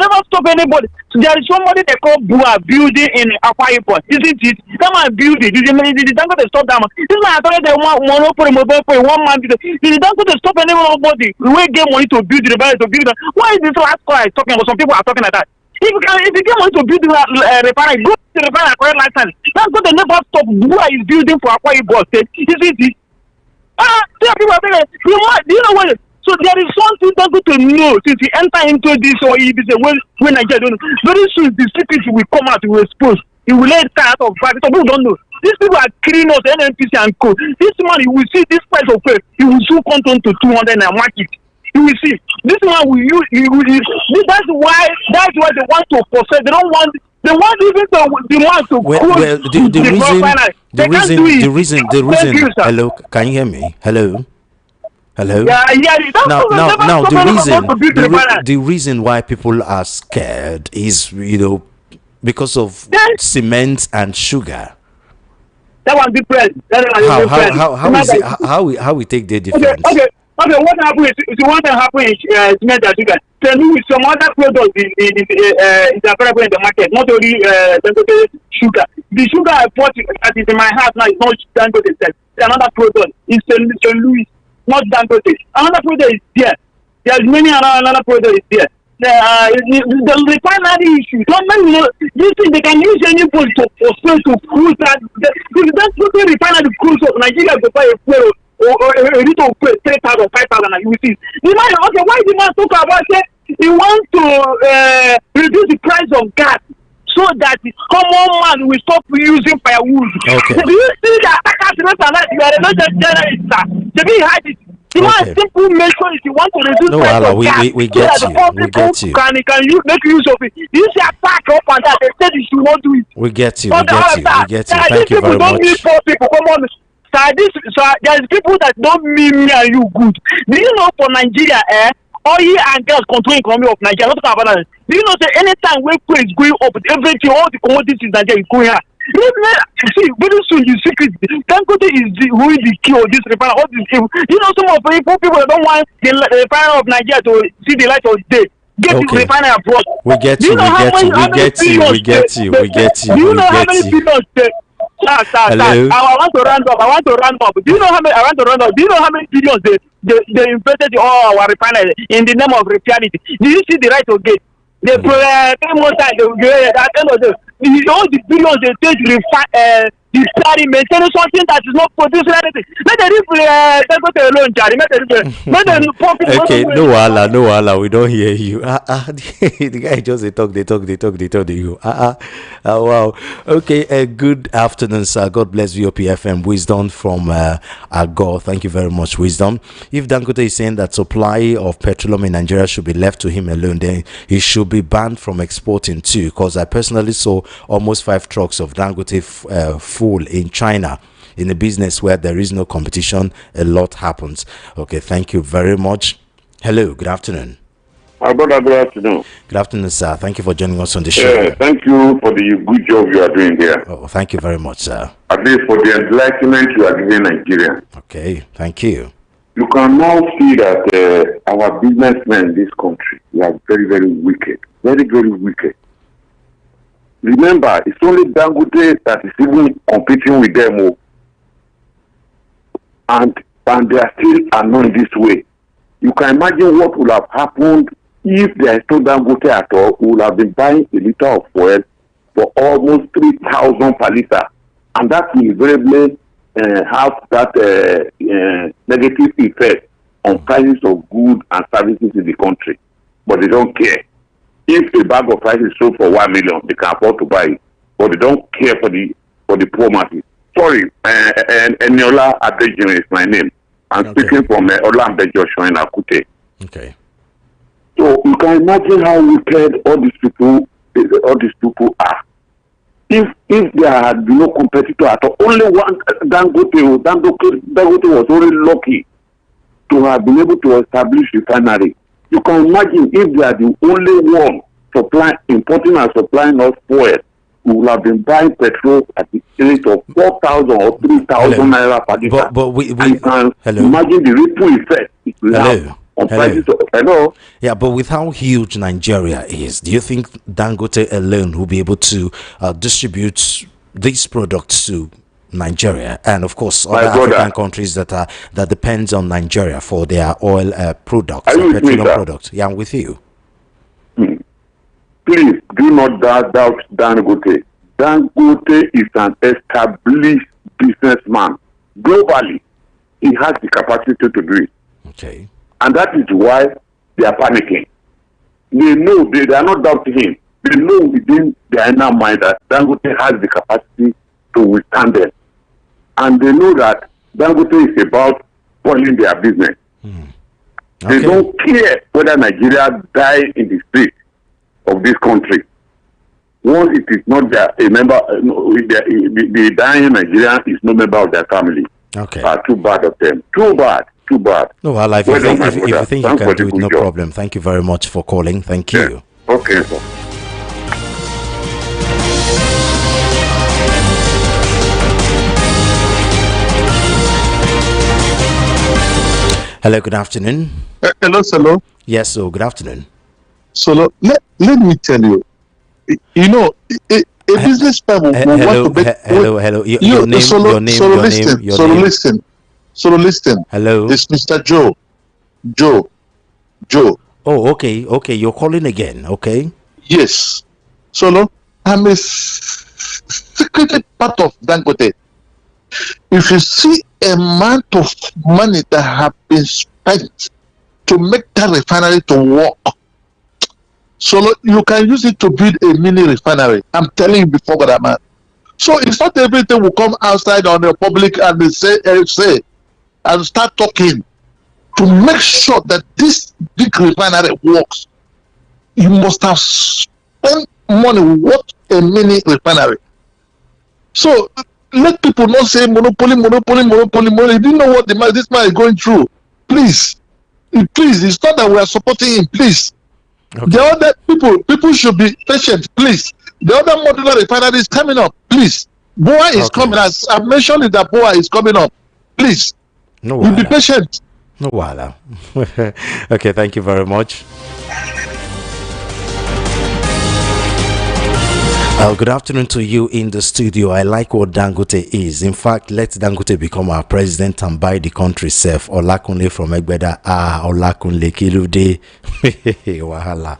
never stop anybody. So there is somebody they call Bua building in Akwa Ibom, isn't it? Come and build it. Did Dangote stop that man? This man thought they want monopoly, one man. Did Dangote stop anybody? We get money to build the refinery, to build it. Why is this last guy talking about? Some people are talking like that. If you get money to build the refinery, go to the refinery acquire license. Dangote never stop. Bua is building for Akwa Ibom State, isn't it? People are saying, do you know what? So there is something Dangote to know since he enter into this or he say when Nigeria don't know. Very soon the secret will come out, will expose. He will let out of private. So people don't know. These people are killing us, NNPC and co. This man, you will see this price of fuel. He will soon come down to 200 and market. You will see. This man will use. That's why they want to process. They don't want They want even to demand to the reason. Hello, can you hear me? Hello. Yeah. Now, the reason why people are scared is, because of cement and sugar. That one different. How we take the difference? Okay. What happened is what happened is cement and sugar. Tell me some other products is available in the market, not only sugar. The sugar I bought that is in my house now is not Dangote. Another product is St. Louis, not Dangote. Another product is there. There's many another product is there. The refinery issue. This thing they can use any boat to cruise that. If that's what the refinery cruise of Nigeria to buy a fuel or a little fuel 3,000, 5,000, and you see. Why the man talk about it? He wants to reduce the price of gas so that the common man will stop using firewood. Okay. Do you see that? You are not just journalist, sir. To be hard. The one simple measure is you want to reduce price of gas. We get you. Can make use of it. You see a pack up and that they said you should not do it. We get you. Thank you very much. Don't need poor people. Come on. There's people that don't mean me and you good. Do you know for Nigeria, oil and gas control economy of Nigeria? Not talking about that. Do you know that anytime where price is going up, everything, all the commodities in Nigeria is going up. See, very soon you secret. Dangote is who is the key of this refiner. All these people. You know, some of the people that don't want the refiner of Nigeria to see the light of day. Get the refiner abroad. We get you. We get you. Do you know how many billions? Hello? I want to round up. Do you know how many? I want to round up. Do you know how many billions they invested in all our refineries in the name of refining? Do you see the right of gate? They pay more time. All the billions they take to refine, maintaining something that is not producing anything. Let the alone, okay, no wala, we don't hear you. The guy just they talk to you. Wow. Okay, good afternoon, sir. God bless VOPFM. Wisdom from Agor. Thank you very much, Wisdom. If Dangote is saying that supply of petroleum in Nigeria should be left to him alone, then he should be banned from exporting too, because I personally saw almost 5 trucks of Dangote full in China. In a business where there is no competition, a lot happens. Okay, thank you very much. Hello, good afternoon. Brother, good afternoon. Good afternoon, sir. Thank you for joining us on the show. Yeah, thank you for the good job you are doing here. Oh, thank you very much, sir. At least for the enlightenment you are giving Nigeria. Okay, thank you. You can now see that our businessmen in this country, we are very, very wicked. Very, very wicked. Remember, it's only Dangote that is even competing with them. And they are still annoying this way. You can imagine what would have happened if there is no Dangote at all. We would have been buying a liter of oil for almost 3,000 per liter. And that will invariably have that negative effect on prices of goods and services in the country. But they don't care. If a bag of rice is sold for 1 million, they can afford to buy it. But they don't care for the poor masses. Sorry, Eniola Adejo is my name. I'm speaking from Olambejo in Akute. Okay. So you can imagine how wicked all these people are. If there had been no competitor at all, only one Dangote was only lucky to have been able to establish refinery. You can imagine if they are the only one importing and supplying us fuel, we would have been buying petrol at the rate of 4,000 or 3,000 naira per liter. But we can imagine the ripple effect it will have on prices. Hello? Yeah, but with how huge Nigeria is, do you think Dangote alone will be able to distribute these products to Nigeria and of course other African countries that depends on Nigeria for their oil products, petroleum products? Yeah, I'm with you. Please do not doubt Dangote. Dangote is an established businessman. Globally, he has the capacity to do it. Okay. And that is why they are panicking. They know, they are not doubting him. They know within their inner mind that Dangote has the capacity to withstand them. And they know that Dangote is about spoiling their business. They don't care whether Nigeria die in the street of this country. once it is not a member, the dying Nigerian is no member of their family. Okay. Too bad of them. Too bad. No, well, if you think you can do it, no problem. Thank you very much for calling. Thank you. Yeah. Okay, sir. Hello, good afternoon. Hello, Solo. Yes, so good afternoon. Solo, let me tell you, you know, a businessman will want to make... Hello. Your name. Listen. Hello. It's Mr. Joe. Oh, okay. You're calling again, okay? Yes. Solo, I'm a secret part of Dangote. If you see amount of money that have been spent to make that refinery to work, so you can use it to build a mini refinery. I'm telling you before God, man. So it's not everything will come outside on the public and they say and start talking to make sure that this big refinery works. You must have spent money worth a mini refinery. So let people not say monopoly. You didn't know what this man is going through. Please, it's not that we are supporting him. Please, okay. The other people should be patient. Please, the other modular refinery is coming up. Please, BOA is coming. As I've mentioned, that BOA is coming up. Please, no, be patient. No, wala. Okay, thank you very much. Good afternoon to you in the studio. I like what Dangote is. In fact, let Dangote become our president and buy the country self. Olakunle from Egbeda. Olakunle Kilude. Wahala.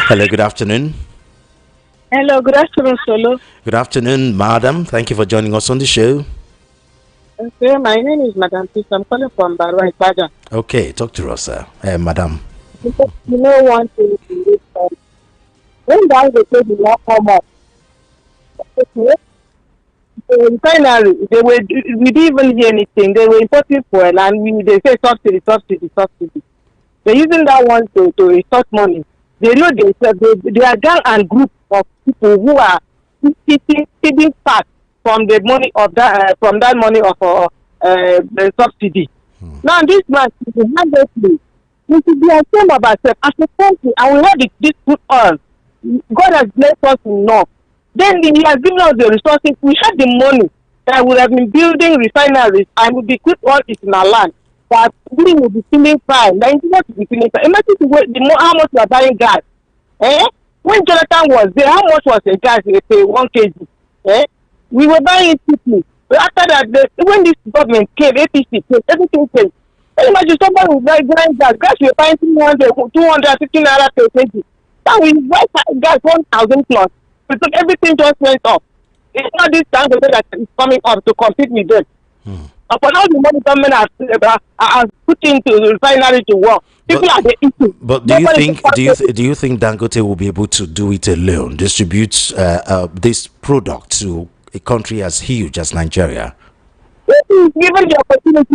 Hello, good afternoon. Hello, good afternoon, Solo. Good afternoon, madam. Thank you for joining us on the show. Okay, my name is Madam Peace. I'm calling from Barwa, Ibadan. Okay, talk to us, madam. You know one thing, when Dangote did not come up, the refinery, we didn't even hear anything. They were importing fuel and they say subsidy. They're using that one to extort money. They know they are gang and group of people who are feeding fat from the money of that money of the subsidy. Now this man is handedly. We should be ashamed of ourselves as a country, and we have this good oil. God has blessed us enough. Then He has given us the resources. We have the money that would have been building refineries and would be good oil is in our land. That we will be feeling fine. Nigeria will be feeling fine. Imagine how much we are buying gas. When Jonathan was there, how much was the gas? 1 kg. We were buying it cheaply. But after that, when this government came, APC came, everything came. Imagine somebody with buying gas. Gas we were buying 250 naira per kg. Now we buy gas 1,000 plus. Because everything just went up. It's not this time that is coming up to compete with them. For all the money government has put into the refinery to work, people are the issue. But do you think Dangote will be able to do it alone, distribute this product to a country as huge as Nigeria? If he's given the opportunity,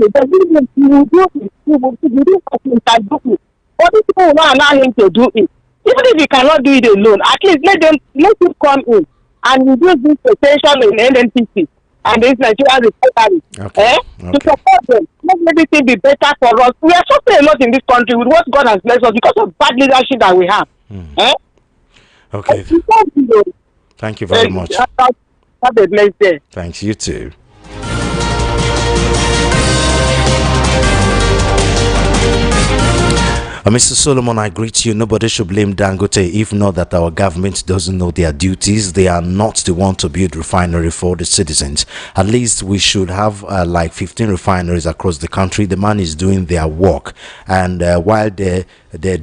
he will do it. He will do it. But these people will not allow him to do it. Even if he cannot do it alone, at least let him come in and reduce this potential in NNPC. And this Nigeria refinery, to support them, let everything be better for us. We are suffering a lot in this country with what God has blessed us because of bad leadership that we have. Okay. Thank you very much. Have a blessed day. Thanks, you too. Mr. Solomon, I greet you. Nobody should blame Dangote if not that our government doesn't know their duties. They are not the one to build refinery for the citizens. At least we should have like 15 refineries across the country. The man is doing their work. And why did they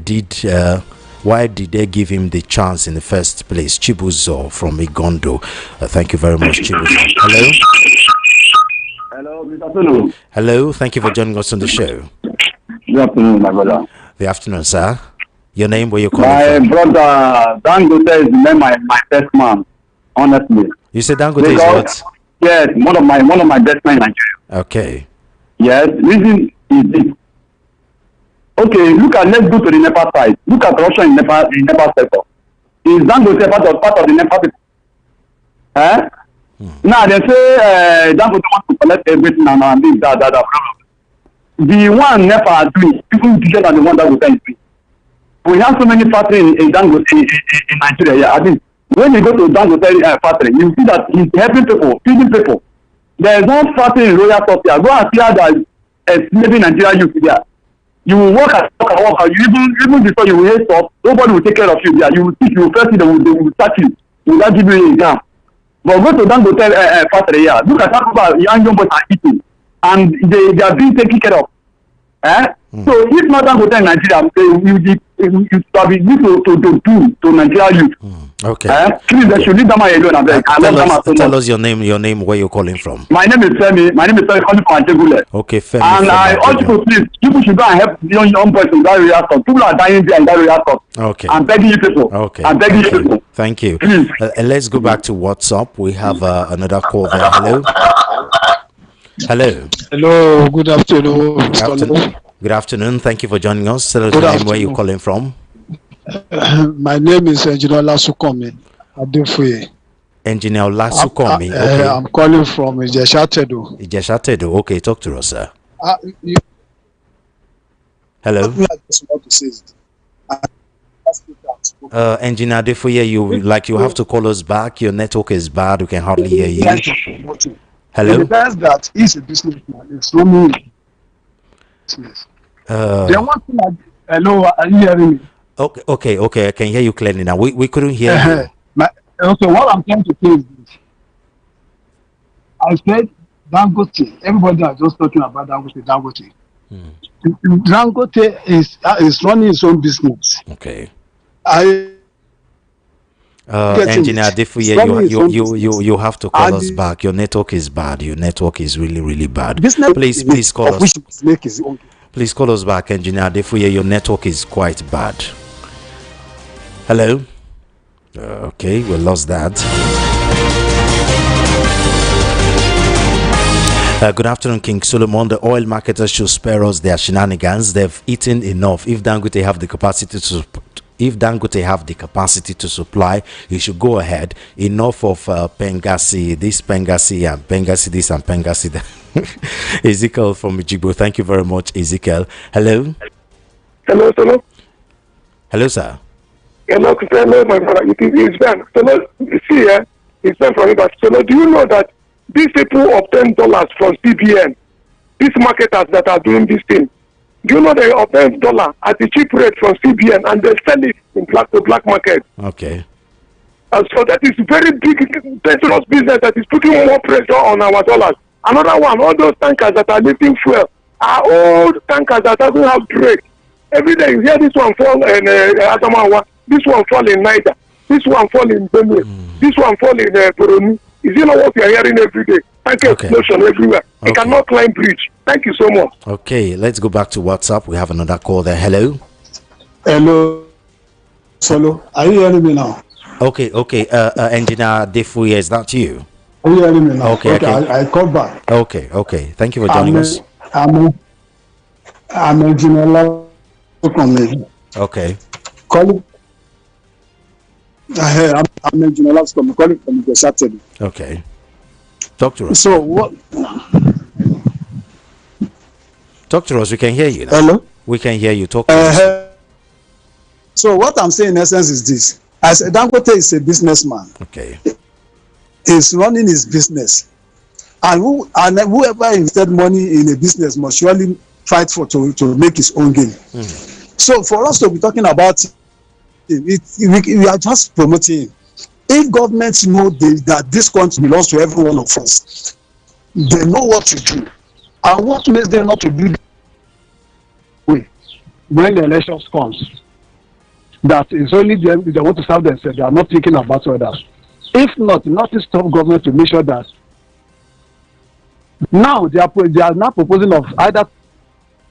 give him the chance in the first place? Chibuzo from Igondo. Thank you very much, Chibuzo. Hello? Hello, Mr. Solo. Hello, thank you for joining us on the show. Good afternoon, my brother. Good afternoon, sir. Your name, where you calling from? My brother, Dangote is my best man, honestly. You said Dangote is what? Yes, one of my best men in Nigeria. Okay. Yes, reason is this. Okay, let's go to the NEPA side. Look at corruption in NEPA sector. Is Dangote part of the NEPA people? Now they say Dangote wants to collect everything and this, that problem. The one NEPA are doing, people bigger than the one that will doing. We have so many factories in Dangote in Nigeria. Yeah, I think when you go to Dangote factory, you see that he's helping people, feeding people. There is one factory in Royal Sofia. Go and see how that maybe Nigeria youth there. You will work and work. You even before you will hate stuff, nobody will take care of you. Yeah, you will teach, you will first, they will start you. They will not give you an exam. But go to Dangote factory. Yeah, look at how young boys are eating, and they are being taken care of. So if not Dangote in Nigeria, you to do to Nigeria youth. Okay. Please, they should leave them alone. Tell us your name, where you're calling from. My name is Femi. Calling from Ajegule. Okay, Femi. And I urge you, please, people should go and help young boys in that area. People are dying there in that area. Okay. I'm begging you people. Okay. I'm begging you people. Thank you. Please. Let's go back to WhatsApp. We have another call there. Hello. Hello. Good afternoon. Good afternoon. Thank you for joining us. Tell us your name, where you're calling from. My name is Engineer Lasukomi Adefuye. Engineer Lasukomi. Okay. I'm calling from Ijesha-Tedo. Ijesha-Tedo. Okay, talk to us, sir. Hello. I just want to say Engineer Adefuye, you have to call us back. Your network is bad. We can hardly hear you. Hello. The best that is a businessman. It's not me. Hello, are you hearing me? Okay. I can hear you clearly now. We couldn't hear you. Okay, what I'm trying to say is this. I said Dangote. Everybody is just talking about Dangote. Dangote is running his own business. Okay. Engineer Adefuye, you have to call us back. Your network is bad. Your network is really bad. Please call us. Please call us back, Engineer Adefuye. Your network is quite bad. Hello. Okay, we lost that. Good afternoon, King Solomon. The oil marketers should spare us their shenanigans. They've eaten enough. If Dangote have the capacity to supply, you should go ahead. Enough of Pengasi, this Pengasi and Pengasi this and Pengasi that. Ezekiel from Ijigbo. Thank you very much, Ezekiel. Hello. Hello, sir. Hello, my brother. It's Ben. It's Ben from Ibas. Do you know that these people obtain dollars from CBN? These marketers that are doing this thing, do you know they obtain dollar at the cheap rate from CBN and they sell it in the black market? Okay. And so that is very big, dangerous business that is putting more pressure on our dollars. Another one, all those tankers that are lifting fuel are old tankers that doesn't have brakes. Every day you hear this one fall in Adamawa, this one fall in Niger, this one fall in Benue, this one fall in Boronu. Is you know what we are hearing every day? Tanker explosion everywhere. You cannot climb bridge. Thank you so much. Okay, let's go back to WhatsApp. We have another call there. Hello. Solo, are you hearing me now? Okay. Engineer Adefuye, is that you? Are you hearing me now? Okay. I call back. Okay. Thank you for joining us. I'm Engineer Lasukomi. Okay. Calling. I'm Engineer Lasukomi calling from Ijesha-Tedo. Okay. Talk to us. So what? Talk to us. We can hear you now. Hello. We can hear you. Talk to us. So what I'm saying in essence is this: I said Dangote is a businessman. Okay. He's running his business, and whoever invested money in a business must surely fight to make his own gain. So for us to be talking about we are just promoting him. If governments know that this country belongs to every one of us, they know what to do. And what makes them not to do when the elections comes? That is only them, they want to serve themselves. They are not thinking about others. If not to stop government to make sure that now they are now proposing of either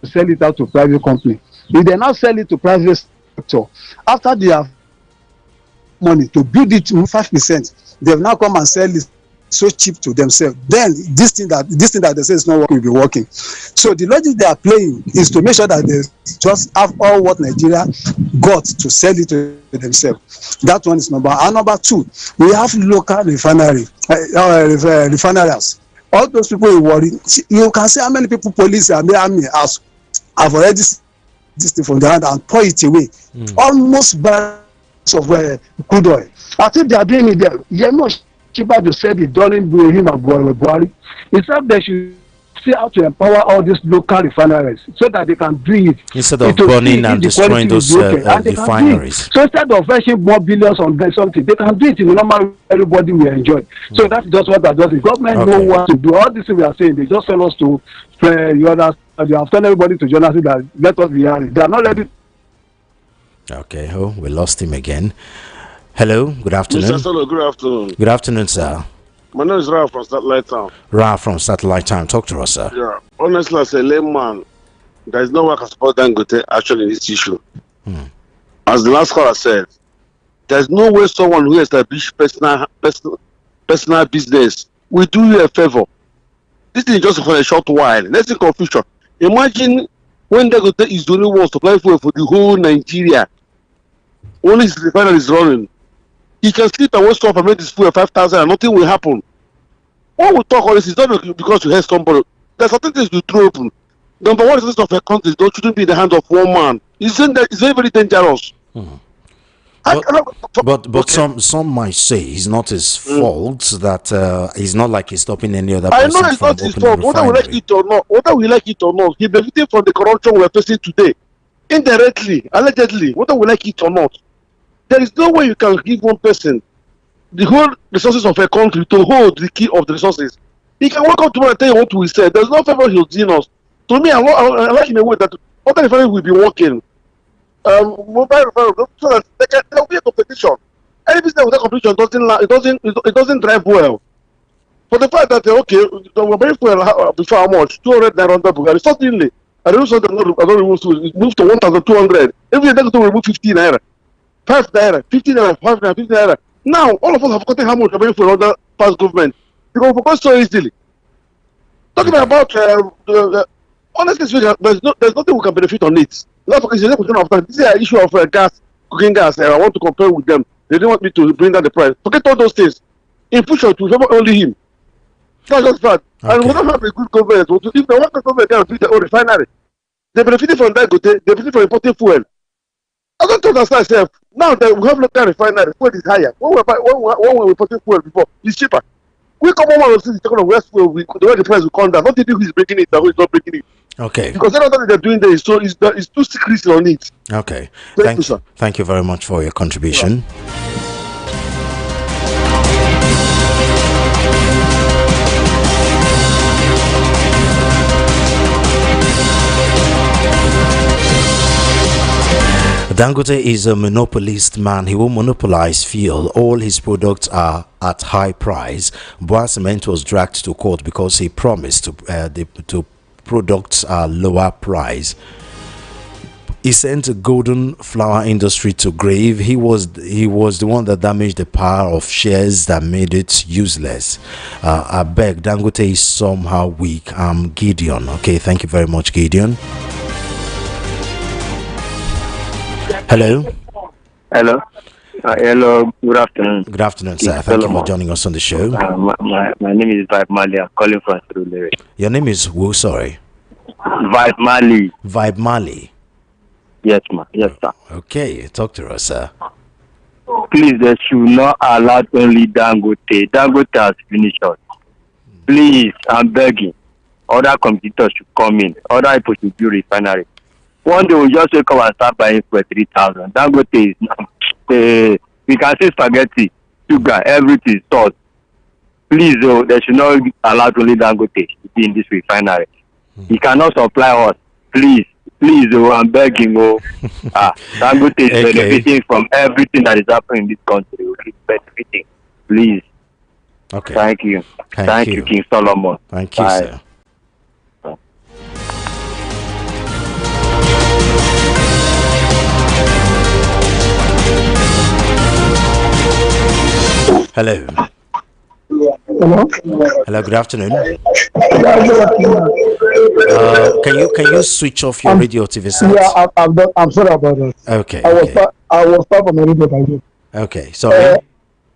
to sell it out to private company. If they now sell it to private sector, after they have money to build it to 5%, they have now come and sell it so cheap to themselves, then this thing that they say is not working will be working. So the logic they are playing is to make sure that they just have all what Nigeria got to sell it to themselves. That one is number. And number two, we have local refineries. All those people in worry, you can see how many people police and the army have already this thing from the hand and pour it away. Almost barrels of crude oil. I think they are doing it there. You're not cheaper to sell it during him and Buhari. Instead, they should see how to empower all these local refineries so that they can do it. Instead of burning and destroying those refineries. So instead of fetching more billions on something, they can do it in the normal everybody will enjoy. So that's just what I just. The government don't want to do. All this we are saying, they just tell us to spread. You understand? They have told everybody to join us that let us be honest. They are not ready. Okay, we lost him again. Hello, good afternoon. Mr. Solo, good afternoon. Good afternoon, sir. My name is Ralph from Satellite Town. Ralph from Satellite Town. Talk to us, sir. Yeah, honestly, as a layman, there is no one can support Dangote actually in this issue. As the last caller said, there is no way someone who established personal business will do you a favor. This is just for a short while. Let's see confusion. Imagine when Dangote is the only one supplying fuel for the whole Nigeria. Only his refinery is running. He can sleep and wake up and make this fuel 5,000 and nothing will happen. When we talk all this, it's not because you hear somebody. There's certain things you throw open. Number one is of a country shouldn't be in the hands of one man. It's very, very dangerous. But some might say it's not his fault that it's not like he's stopping any other I person. know it's not his fault, whether we like it or not, he benefited from the corruption we are facing today. Indirectly, allegedly, whether we like it or not. There is no way you can give one person the whole resources of a country to hold the key of the resources. He can walk up tomorrow and tell you what we said. There's no favor he'll do us. To me, I like in a way that other refineries will be working. Mobile refineries, so that there will be a competition. Any business without competition doesn't drive well. For the fact that we're very fuel before how much? 200 naira under Bulgaria. Suddenly, I don't remove it moved to 1,200. Every day they remove 15 naira. 5 naira, 15 naira, 5 naira, 15 naira. Now, all of us have gotten how much we're paying for another past government. Because we got so easily. Talking about, honestly, there's nothing we can benefit on it. This is an issue of gas, cooking gas. I want to compare with them. They didn't want me to bring down the price. Forget all those things. In future, to favor only him. That's just bad. Okay. And we don't have a good government. If the one government can do their own refinery, they benefited from Dangote, they benefited from importing fuel. I don't understand myself. Now that we have local refinery, fuel is higher. When we were importing fuel before, it's cheaper. We come on and see the talking of west fuel, the way the price will come down. Not thinking who is breaking it and who is not breaking it. Okay. Because everything they're doing there is too secret on it. Okay. Thank you, sir. Thank you very much for your contribution. Dangote is a monopolist man. He will monopolize fuel. All his products are at high price. Boa Cement was dragged to court because he promised to products are lower price. He sent a golden flower industry to grave. He was the one that damaged the power of shares that made it useless. I beg, Dangote is somehow weak. Gideon. Okay, thank you very much, Gideon. Hello. Hello. Hello. Good afternoon. Good afternoon, sir. Thank you for joining us on the show. My name is Vibe Mali. I'm calling from Surulere. Your name is who? Sorry. Vibe Mali. Vibe Mali. Yes, ma. Yes, sir. Okay, talk to us, sir. Please, they should not allow only Dangote. Dangote has finished us. Please, I'm begging. Other competitors should come in. Other people should do refinery. One day we'll just wake up and start buying for 3,000. Dangote is now. We can say spaghetti, sugar, everything, salt. Please, they should not allow only Dangote to be in this refinery. He cannot supply us. Please, I'm begging. Dangote is benefiting from everything that is happening in this country. He's benefiting. Please. Okay. Thank you. Thank you, King Solomon. Thank you, sir. Hello. Hello. Hello, good afternoon. Yeah, good afternoon. Can you switch off your radio TV set? Yeah, I'm sorry about that. Okay. I was far from my radio by then. Okay, sorry.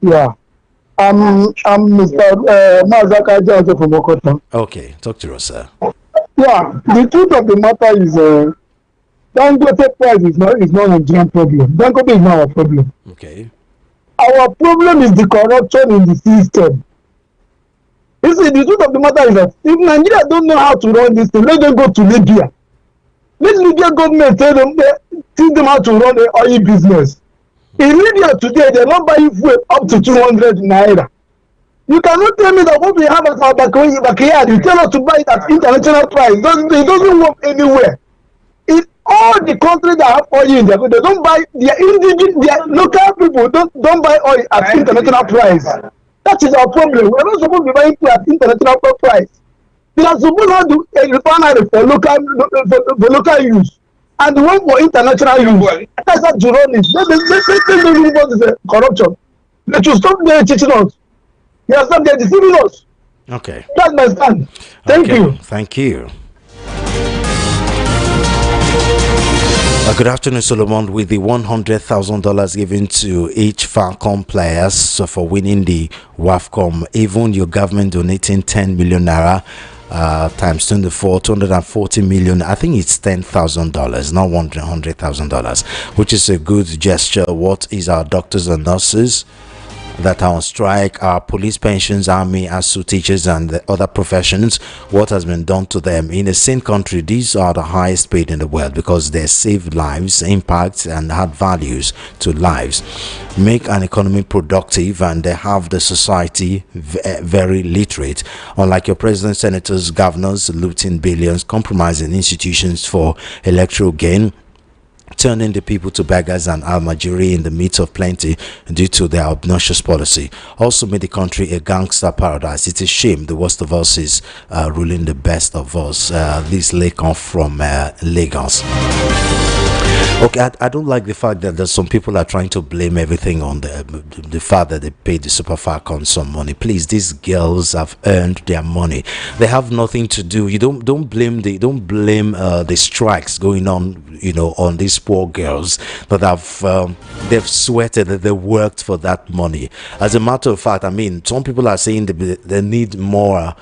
Yeah. I'm Mr. Mazaka Jaja from Okota. Okay, talk to us, sir. Yeah, the truth of the matter is, Dangote price is not a Nigerian problem. Dangote is not our problem. Okay. Our problem is the corruption in the system. You see, the truth of the matter is that if Nigeria don't know how to run this thing, let them go to Libya. Let Libya government teach them how to run the oil business. In Libya today, they're not buying fuel up to 200 naira. You cannot tell me that what we have at our backyard, you tell us to buy it at international price. It doesn't work anywhere. In all the countries that have oil in there, they don't buy their local people don't buy oil at international price. That is our problem. We are not supposed to be buying fuel at international price. They are supposed to do a refinery for local use and the one for international use. That's how to run it. They don't know what is corruption. They should stop there teaching us. You understand? They're deceiving us. Okay. That's my stand. Thank you. Thank you. Good afternoon, Solomon. With the $100,000 given to each Falcon players for winning the WAFCON, even your government donating 10 million naira times 24, 240 million. I think it's $10,000, not $100,000, which is a good gesture. What is our doctors and nurses that are on strike, our police pensions, army, ASU teachers, and the other professions? What has been done to them? In a sane country, these are the highest paid in the world because they save lives, impact, and add values to lives, make an economy productive, and they have the society very literate. Unlike your presidents, senators, governors looting billions, compromising institutions for electoral gain, turning the people to beggars and almajiri in the midst of plenty due to their obnoxious policy, also made the country a gangster paradise. It's a shame the worst of us is ruling the best of us. This lake off from Lagos. Okay, I don't like the fact that there's some people are trying to blame everything on the fact that they paid the Super Falcons some money. Please, these girls have earned their money. They have nothing to do. You don't blame the strikes going on, on these poor girls that have they've sweated, that they worked for that money. As a matter of fact, I mean, some people are saying they need more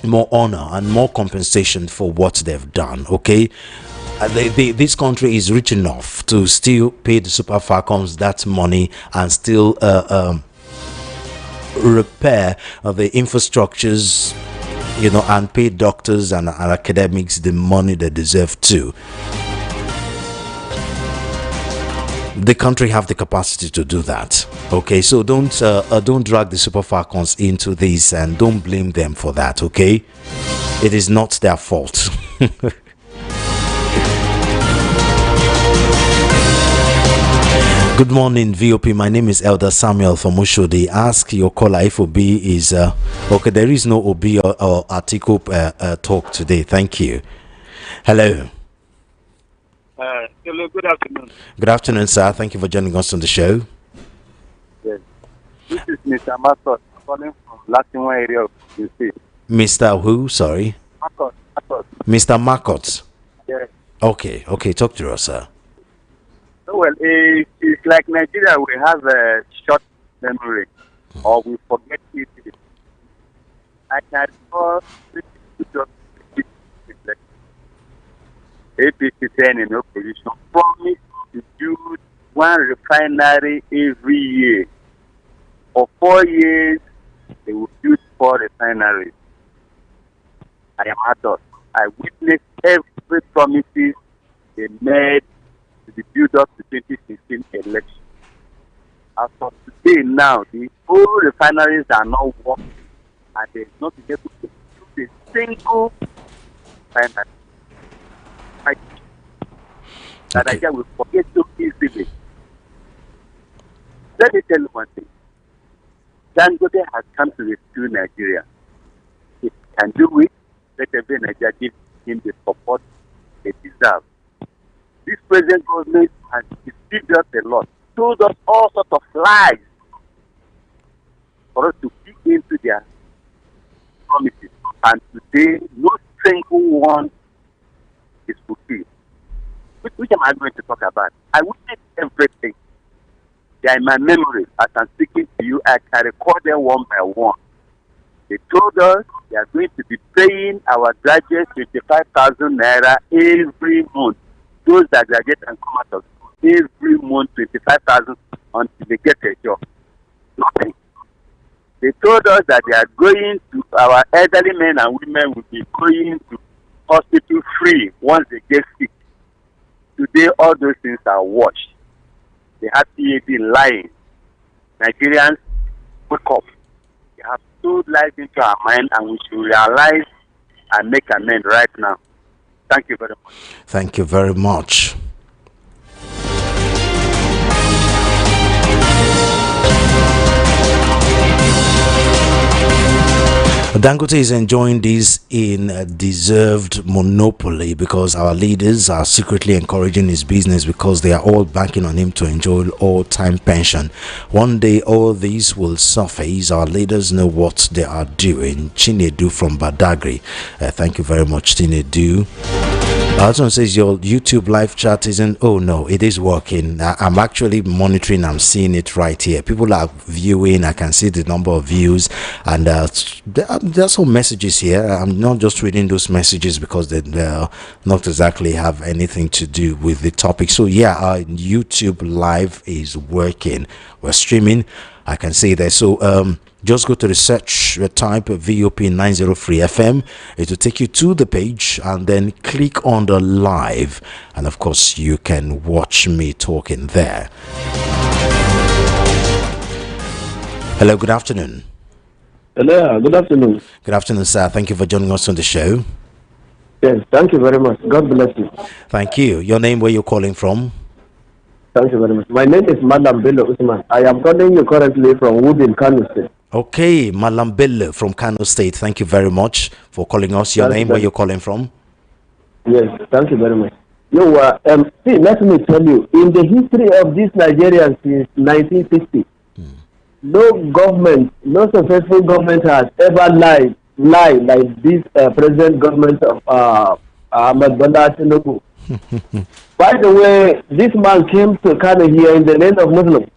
honor and more compensation for what they've done. Okay. This country is rich enough to still pay the Super Falcons that money and still repair the infrastructures, and pay doctors and academics the money they deserve too. The country have the capacity to do that. Okay, so don't drag the Super Falcons into this and don't blame them for that. Okay, it is not their fault. Good morning, VOP. My name is Elder Samuel from Ushodi. Ask your caller if Obi is okay. There is no Obi or article talk today. Thank you. Hello. Hello. Good afternoon. Good afternoon, sir. Thank you for joining us on the show. Yes. This is Mr. Marcos calling from Latinwa area of the state. Mr. Who? Sorry. Marcos. Mr. Marcos. Yes. Okay. Talk to us, sir. Well, it's like Nigeria. We have a short memory, or we forget easily. I can recall APC then in opposition promised to build one refinery every year. For 4 years, they will build 4 refineries. I am adult. I witnessed every promises they made to the build up to 2016 election. As of today now, the whole refineries are not working and they are not able to build a single refinery. That I will forget so easily. Let me tell you one thing. Dangote has come to rescue Nigeria. If he can do it, let every Nigerian give him the support they deserve. This present government has deceived us a lot, told us all sorts of lies for us to pick into their promises. And today, no single one is fulfilled. Which am I going to talk about? I witnessed everything. They are in my memory. As I'm speaking to you, I can record them one by one. They told us they are going to be paying our graduates 25,000 naira every month. Those that graduate and come out of school, every month 25,000 until they get a job. Nothing. They told us that they are going to, our elderly men and women will be going to hospital free once they get sick. Today, all those things are washed. They have PAD lying. Nigerians, wake up. They have stood life into our mind, and we should realize and make amends right now. Thank you very much. Thank you very much. Dangote is enjoying this in a deserved monopoly because our leaders are secretly encouraging his business because they are all banking on him to enjoy all-time pension. One day all these will surface. Our leaders know what they are doing. Chinedu from Badagry. Thank you very much, Chinedu. Alton says your YouTube live chat isn't. Oh no, it is working. I'm actually monitoring. I'm seeing it right here. People are viewing. I can see the number of views, and there's some messages here. I'm not just reading those messages because they not exactly have anything to do with the topic. So yeah, our YouTube live is working. We're streaming. I can see that. So just go to the search, type VOP 903 FM. It will take you to the page and then click on the live. And of course, you can watch me talking there. Hello, good afternoon. Hello, good afternoon. Good afternoon, sir. Thank you for joining us on the show. Yes, thank you very much. God bless you. Thank you. Your name, where you're calling from? Thank you very much. My name is Madam Bello Usman. I am calling you currently from Woodin, Kano State. Okay, Malam Bello from Kano State. Thank you very much for calling us. Your name, where you're calling from? Yes, thank you very much. See, let me tell you, in the history of this Nigeria since 1960, no government, no successful government has ever lied like this present government of Ahmed Bola Tinubu. By the way, this man came to Kano here in the name of Muslim.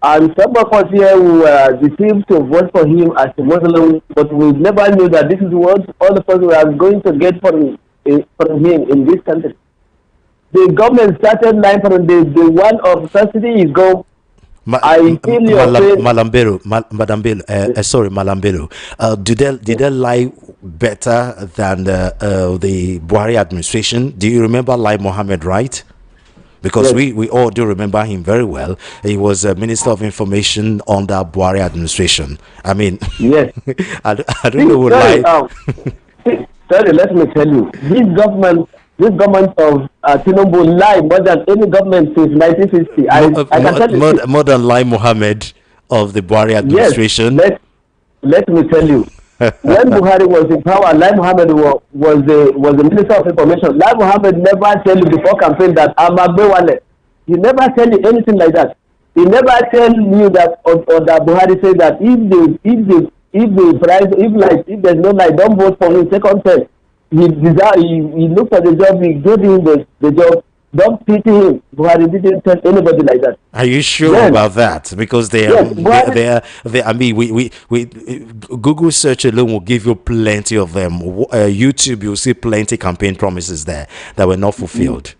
And some of us here were deceived to vote for him as a Muslim, but we never knew that this is what all of us were going to get from him in this country. The government started lying from the one of subsidy is go. I feel Madam Bello. Sorry, Malam Bello. Did they lie better than the Buhari administration? Do you remember Lai Mohammed, right? Because yes, we all do remember him very well. He was a Minister of Information under Buhari administration. I mean, yes. I don't know what lie. Sorry, let me tell you. This government of Tinubu lied more than any government since 1960. I can tell you. More than Lai Mohammed of the Buhari administration. Yes, let me tell you. When Buhari was in power, Lai Mohammed was the Minister of Information. Lai Mohammed never tell you before campaign that I'm a Bewale. He never tell you anything like that. He never tell you that or that Buhari say that if there's no lie, don't vote for him second term. He looked at the job, he gave him the job. Don't pity him. Buhari didn't tell anybody like that. Are you sure about that? Because they I mean, we Google search alone will give you plenty of them. YouTube, you'll see plenty campaign promises there that were not fulfilled.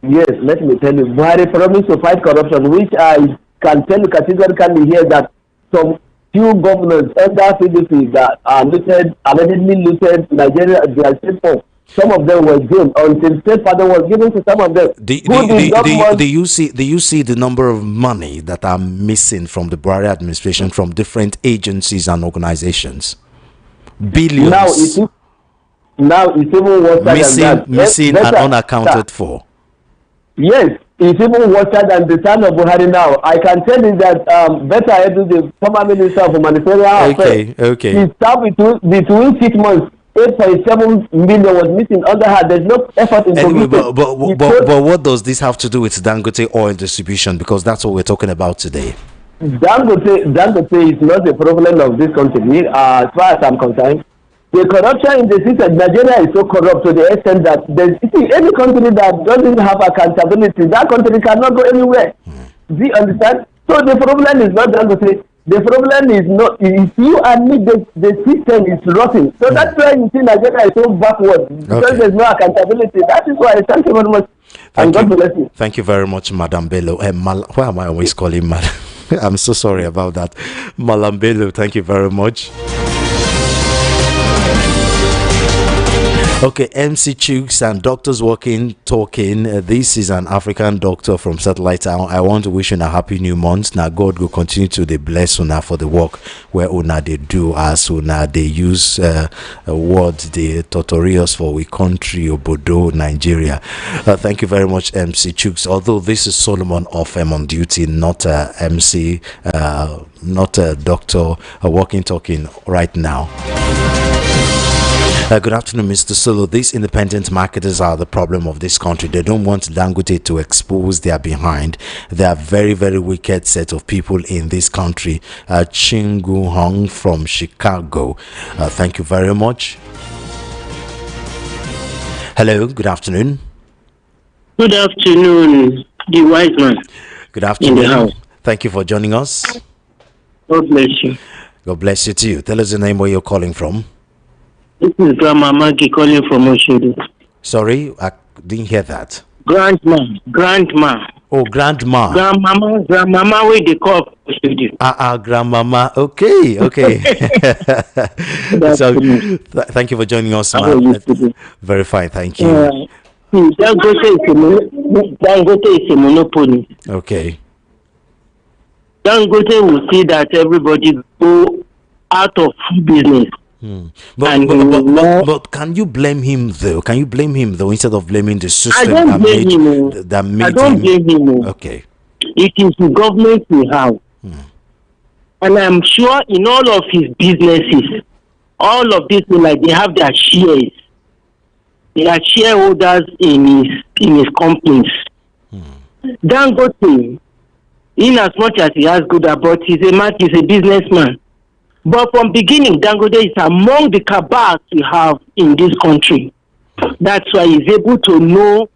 Yes, let me tell you, Buhari promised to fight corruption, which I can tell you categorically here that some few governors under PDP that are allegedly looted Nigeria, they are still for. Some of them were jailed until state pardon was given to some of them. Do you see the number of money that are missing from the Buhari administration from different agencies and organizations? Billions. Now it's even worse than that. Missing and unaccounted for. Yes, it's even worse than the son of Buhari now. I can tell you that Better Edu, the former minister of humanitarian affairs, he served between 6 months. 8.7 million was missing under her. There's no effort in anyway, but what does this have to do with Dangote oil distribution? Because that's what we're talking about today. Dangote is not the problem of this country, as far as I'm concerned. The corruption in the system, Nigeria is so corrupt to the extent that any country that doesn't have accountability, that country cannot go anywhere. Do you understand? So the problem is not Dangote. The problem is not if you admit the system is rotten. So that's why you see Nigeria is so backward because there's no accountability. That is why. Thank you very much. God bless you. Thank you very much, Madam Bello. Why am I always calling Madam? I'm so sorry about that. Malam Bello, thank you very much. Okay, MC Chooks and doctors talking. This is an African doctor from Satellite Town. I want to wish you a happy new month. Now God will continue to bless una for the work where una they do as una they use words the tutorials for we country Obodo Nigeria. Thank you very much, MC Chooks. Although this is Solomon FM on duty, not MC, not a doctor talking right now. Good afternoon, Mr. Solo. These independent marketers are the problem of this country. They don't want Dangote to expose their behind. They are very, very wicked set of people in this country. Chingu Hong from Chicago. Thank you very much. Hello, good afternoon. Good afternoon, the wise man. Good afternoon. Thank you for joining us. God bless you. God bless you too. Tell us the name where you're calling from. This is Grandma Maggie calling from Oshodo. Sorry, I didn't hear that. Grandma. Oh, grandma. Grandmama, where they call Oshodo. Grandmama. Okay. So, thank you for joining us, ma'am. Very fine, thank you. Dangote is a monopoly. Okay. Dangote will see that everybody go out of business. But can you blame him though? Instead of blaming the system I don't blame him. Okay. It is the government we have. And I'm sure in all of his businesses, all of this like they have their shares. They are shareholders in his companies. Dangote, in as much as he has good about, he's a businessman. But from beginning, Dangote is among the cabals we have in this country. That's why he's able to know.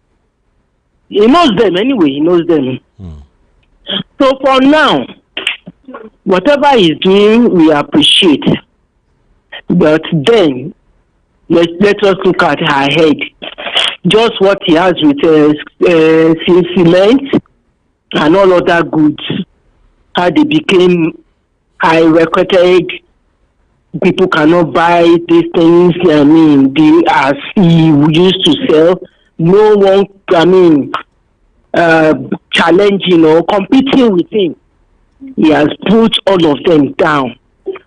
He knows them anyway. He knows them. So for now, whatever he's doing, we appreciate. But then, let us look at her head. Just what he has with cement and all other goods. How they became high recorded. People cannot buy these things. As he used to sell. No one, challenging or competing with him. He has put all of them down.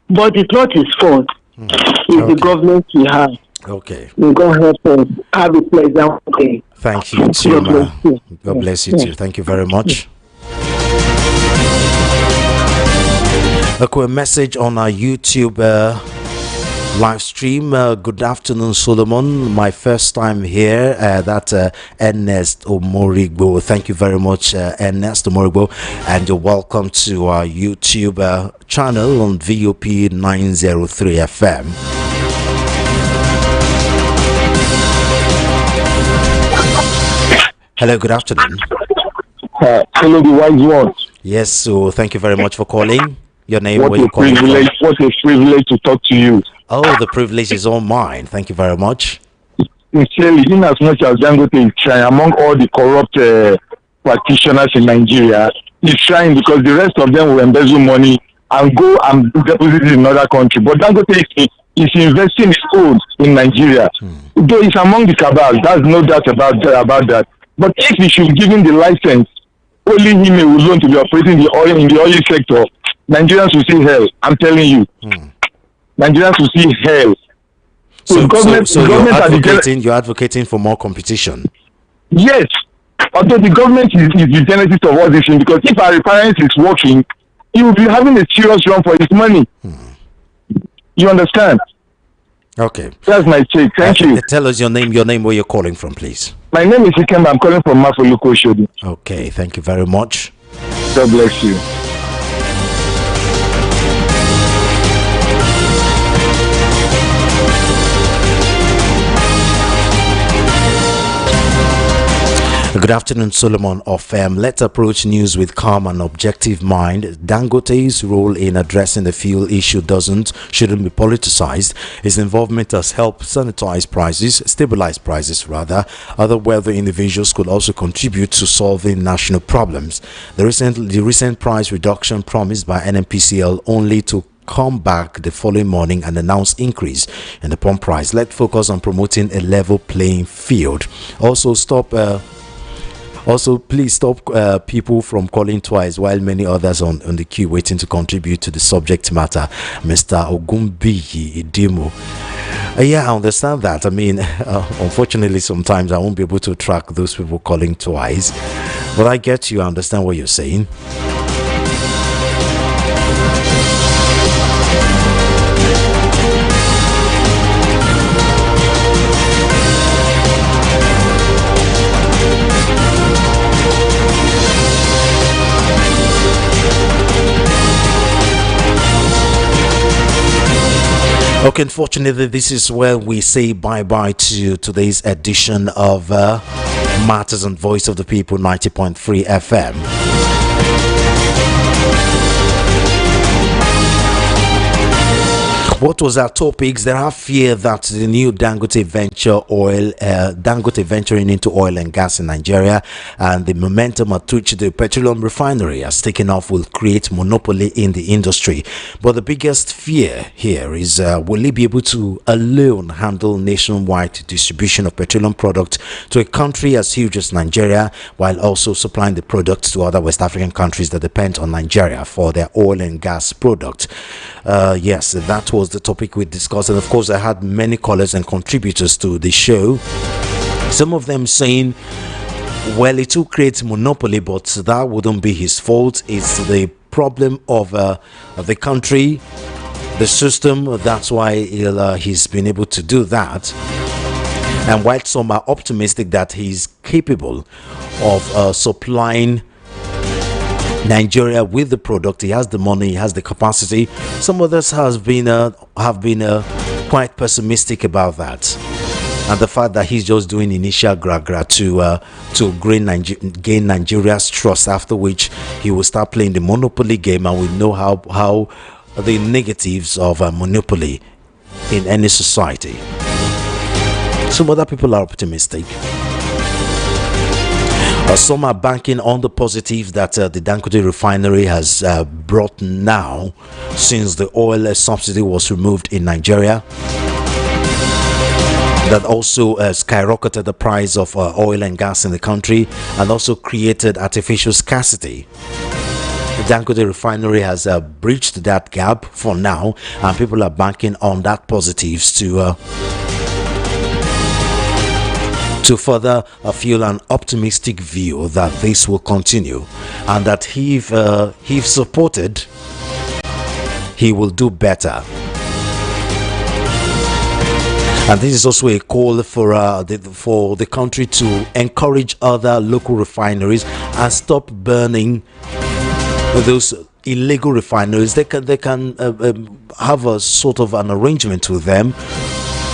But it's not his fault. It's the government we have. Okay. May God help us. Have a pleasant day. Thank you too, ma'am. God bless you too. Thank you very much. A message on our YouTube live stream. Good afternoon, Solomon. My first time here. That's Ernest Omorigbo. Thank you very much, Ernest Omorigbo, and you're welcome to our YouTube channel on VOP 903 FM. Hello, good afternoon. Hello, the wise one. Yes, so thank you very much for calling. Your name, what where you calling from? What a privilege to talk to you. Oh, the privilege is all mine. Thank you very much. Sincerely, in as much as Dangote is trying, among all the corrupt practitioners in Nigeria, he's trying because the rest of them will embezzle money and go and deposit it in another country. But Dangote is investing his own in Nigeria. Though he's among the cabal, there's no doubt about that. But if he should give him the license, only him alone to be operating in the oil sector, Nigerians will see hell. I'm telling you. Nigerians will see hell. So you're advocating for more competition? Yes. Although the government is the genesis of all this thing, because if our refineries is working, he will be having a serious run for his money. You understand? Okay. That's my take. Thank you. Tell us your name, where you're calling from, please. My name is Ikemba. I'm calling from Mafoluko Oshodi. Okay, thank you very much. God bless you. Good afternoon, Solomon of Let's approach news with calm and objective mind. Dangote's role in addressing the fuel issue shouldn't be politicized. His involvement has helped stabilize prices rather. Other wealthy individuals could also contribute to solving national problems. The recent price reduction promised by NNPCL only to come back the following morning and announce increase in the pump price. Let's focus on promoting a level playing field. Also, please stop people from calling twice while many others on the queue waiting to contribute to the subject matter. Mr. Ogumbiyi Idimo. Yeah, I understand that. I mean, unfortunately, sometimes I won't be able to track those people calling twice. But I get you. I understand what you're saying. Okay, unfortunately, this is where we say bye-bye to today's edition of Matters and Voice of the People 90.3 FM. What was our topics? There are fear that the new Dangote venturing into oil and gas in Nigeria, and the momentum at which the Petroleum refinery has taken off will create monopoly in the industry. But the biggest fear here is will he be able to alone handle nationwide distribution of petroleum products to a country as huge as Nigeria, while also supplying the products to other West African countries that depend on Nigeria for their oil and gas products? Yes, that was the topic we discussed, and of course I had many callers and contributors to the show, some of them saying, well, it will create monopoly, but that wouldn't be his fault. It's the problem of the country, the system. That's why he's been able to do that. And while some are optimistic that he's capable of supplying Nigeria with the product, he has the money, he has the capacity. Some others have been quite pessimistic about that, and the fact that he's just doing initial gra to gain Nigeria's trust, after which he will start playing the monopoly game, and we know how the negatives of a monopoly in any society. Some other people are optimistic. Some are banking on the positives that the Dangote refinery has brought now, since the oil subsidy was removed in Nigeria. That also skyrocketed the price of oil and gas in the country, and also created artificial scarcity. The Dangote refinery has breached that gap for now, and people are banking on that positives to further fuel an optimistic view that this will continue, and that if supported, he will do better. And this is also a call for the country to encourage other local refineries and stop burning those illegal refineries. They can have a sort of an arrangement with them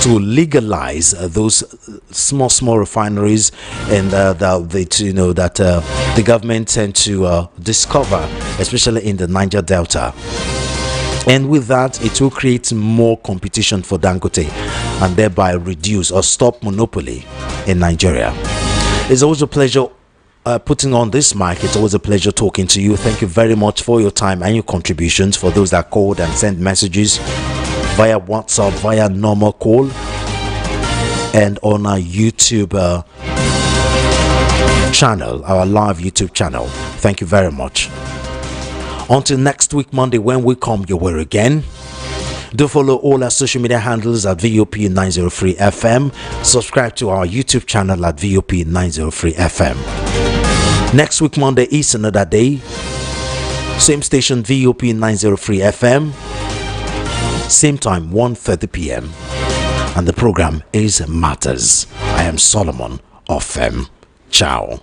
to legalize those small refineries, and the government tend to discover, especially in the Niger Delta. And with that, it will create more competition for Dangote, and thereby reduce or stop monopoly in Nigeria. It's always a pleasure putting on this mic. It's always a pleasure talking to you. Thank you very much for your time and your contributions. For those that called and sent messages via WhatsApp, via normal call, and on our YouTube channel, our live YouTube channel. Thank you very much. Until next week, Monday, when we come your way again. Do follow all our social media handles at VOP903 FM. Subscribe to our YouTube channel at VOP903 FM. Next week, Monday, is another day. Same station, VOP903 FM. Same time, 1:30 p.m. And the program is Matters. I am Solomon of Ciao.